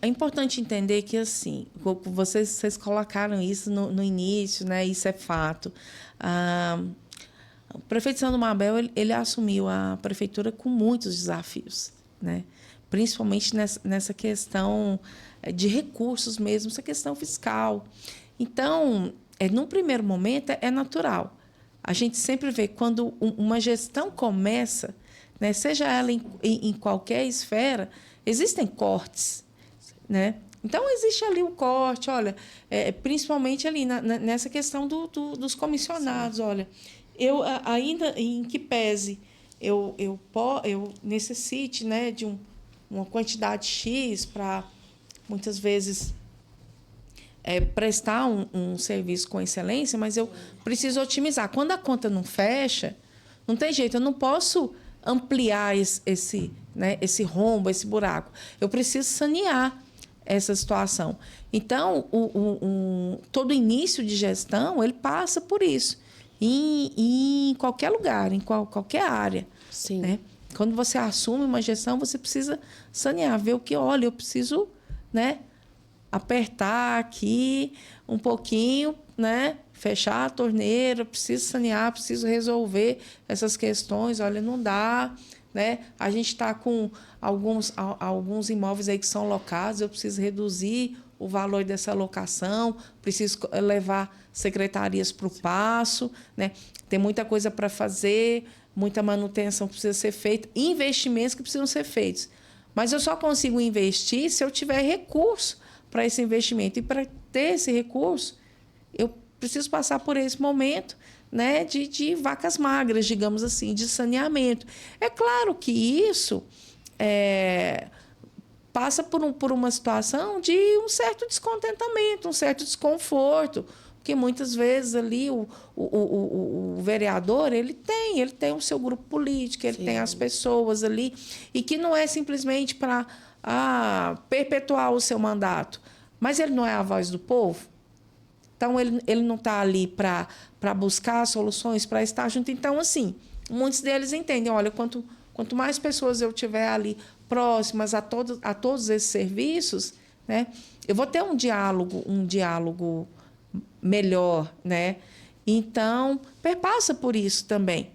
importante entender que, assim, vocês colocaram isso no início, né? Isso é fato. O prefeito Sandro Mabel, ele assumiu a prefeitura com muitos desafios, né? Principalmente nessa questão de recursos mesmo, essa questão fiscal. Então, num primeiro momento, é natural. A gente sempre vê quando uma gestão começa, né, seja ela em qualquer esfera, existem cortes, né? Então, existe ali o corte, olha, principalmente ali nessa questão dos comissionados. Sim. Olha, eu ainda, em que pese eu necessite, né, de uma quantidade X para, muitas vezes, prestar um serviço com excelência, mas eu preciso otimizar. Quando a conta não fecha, não tem jeito, eu não posso ampliar esse rombo, esse buraco. Eu preciso sanear essa situação. Então, todo início de gestão, ele passa por isso. Em qualquer lugar, em qualquer área. Sim. Né? Quando você assume uma gestão, você precisa sanear, ver o que, olha, eu preciso, né, apertar aqui um pouquinho, né, fechar a torneira, preciso sanear, preciso resolver essas questões, olha, não dá, né? A gente está com alguns imóveis aí que são locados, eu preciso reduzir o valor dessa locação, preciso levar secretarias para o passo, né? Tem muita coisa para fazer, muita manutenção que precisa ser feita, investimentos que precisam ser feitos. Mas eu só consigo investir se eu tiver recurso para esse investimento. E para ter esse recurso, eu preciso passar por esse momento, né, de vacas magras, digamos assim, de saneamento. É claro que isso passa por uma situação de um certo descontentamento, um certo desconforto, porque muitas vezes ali o vereador ele tem o seu grupo político, ele tem as pessoas ali, e que não é simplesmente para perpetuar o seu mandato, mas ele não é a voz do povo. Então, ele não está ali para buscar soluções, para estar junto. Então, assim, muitos deles entendem, olha, quanto mais pessoas eu tiver ali próximas a todos esses serviços, né, eu vou ter um diálogo melhor, né? Então, perpassa por isso também,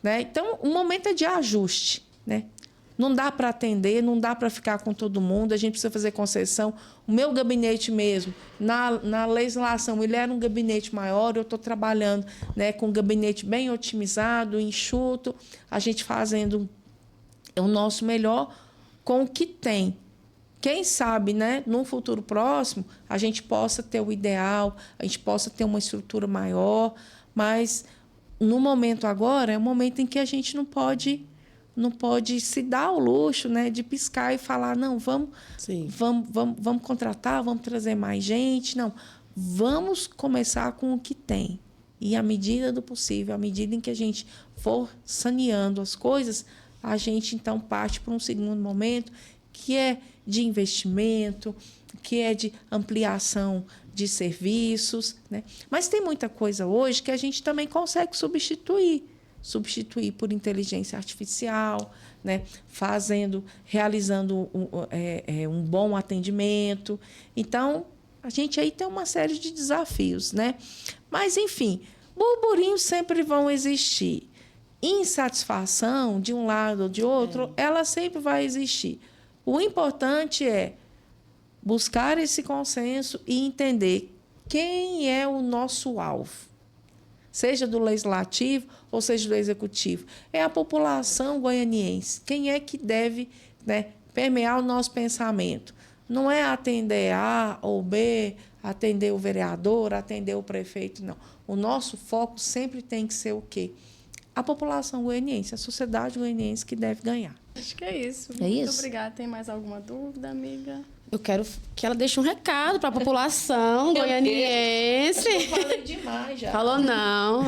né? Então, o momento é de ajuste, né? Não dá para atender, não dá para ficar com todo mundo, a gente precisa fazer concessão. O meu gabinete mesmo, na legislação, ele era um gabinete maior, eu estou trabalhando, né, com um gabinete bem otimizado, enxuto, a gente fazendo o nosso melhor com o que tem. Quem sabe, né, num futuro próximo, a gente possa ter o ideal, a gente possa ter uma estrutura maior, mas no momento agora é um momento em que a gente não pode se dar o luxo, né, de piscar e falar, não, vamos contratar, vamos trazer mais gente. Não, vamos começar com o que tem. E, à medida do possível, à medida em que a gente for saneando as coisas, a gente, então, parte para um segundo momento, que é de investimento, que é de ampliação de serviços, né? Mas tem muita coisa hoje que a gente também consegue substituir por inteligência artificial, né? Realizando um bom atendimento. Então, a gente aí tem uma série de desafios, né? Mas, enfim, burburinhos sempre vão existir. Insatisfação, de um lado ou de outro, ela sempre vai existir. O importante é buscar esse consenso e entender quem é o nosso alvo, seja do legislativo ou seja do executivo. É a população goianiense. Quem é que deve, né, permear o nosso pensamento? Não é atender A ou B, atender o vereador, atender o prefeito, não. O nosso foco sempre tem que ser o quê? A população goianiense, a sociedade goianiense que deve ganhar. Acho que é isso. É Muito isso? obrigada. Tem mais alguma dúvida, amiga? Eu quero que ela deixe um recado para a população goianiense. Eu falei demais já. Falou não.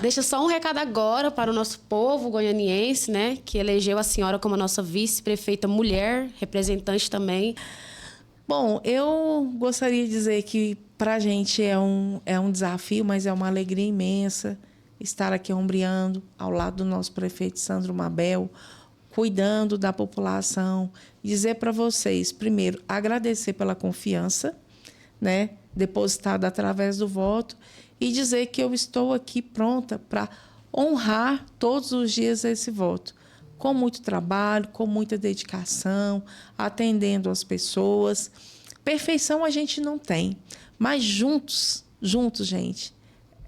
Deixa só um recado agora para o nosso povo goianiense, né? Que elegeu a senhora como a nossa vice-prefeita mulher, representante também. Bom, eu gostaria de dizer que para a gente é um desafio, mas é uma alegria imensa estar aqui ombreando ao lado do nosso prefeito Sandro Mabel, cuidando da população. Dizer para vocês, primeiro, agradecer pela confiança, né, depositada através do voto, e dizer que eu estou aqui pronta para honrar todos os dias esse voto, com muito trabalho, com muita dedicação, atendendo as pessoas. Perfeição a gente não tem, mas juntos, gente,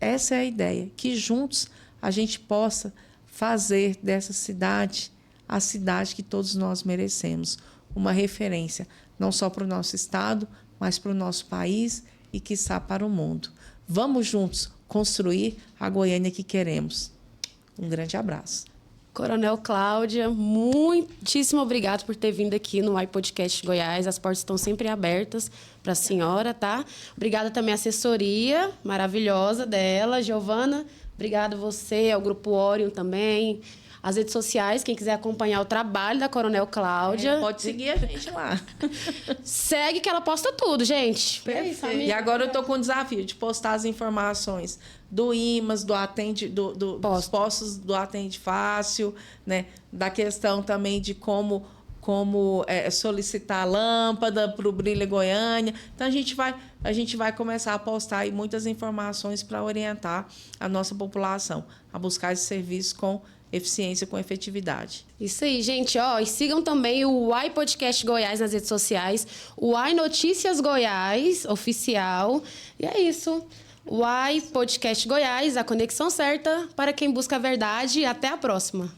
essa é a ideia, que juntos a gente possa fazer dessa cidade a cidade que todos nós merecemos, uma referência, não só para o nosso estado, mas para o nosso país e, quiçá, para o mundo. Vamos juntos construir a Goiânia que queremos. Um grande abraço. Coronel Cláudia, muitíssimo obrigado por ter vindo aqui no iPodcast Goiás. As portas estão sempre abertas para a senhora, tá? Obrigada também à assessoria maravilhosa dela, Giovana. Obrigada a você, ao Grupo Orion também. As redes sociais, quem quiser acompanhar o trabalho da Coronel Cláudia. Pode seguir a gente lá. Segue que ela posta tudo, gente. E agora eu estou com o desafio de postar as informações do IMAS, dos postos do Atende Fácil, né? Da questão também de como solicitar a lâmpada para o Brilha Goiânia. Então, a gente vai começar a postar aí muitas informações para orientar a nossa população a buscar esse serviço com eficiência, com efetividade. Isso aí, gente. Ó, e sigam também o iPodcast Goiás nas redes sociais, o iNotícias Goiás, oficial. E é isso. O iPodcast Goiás, a conexão certa para quem busca a verdade. Até a próxima.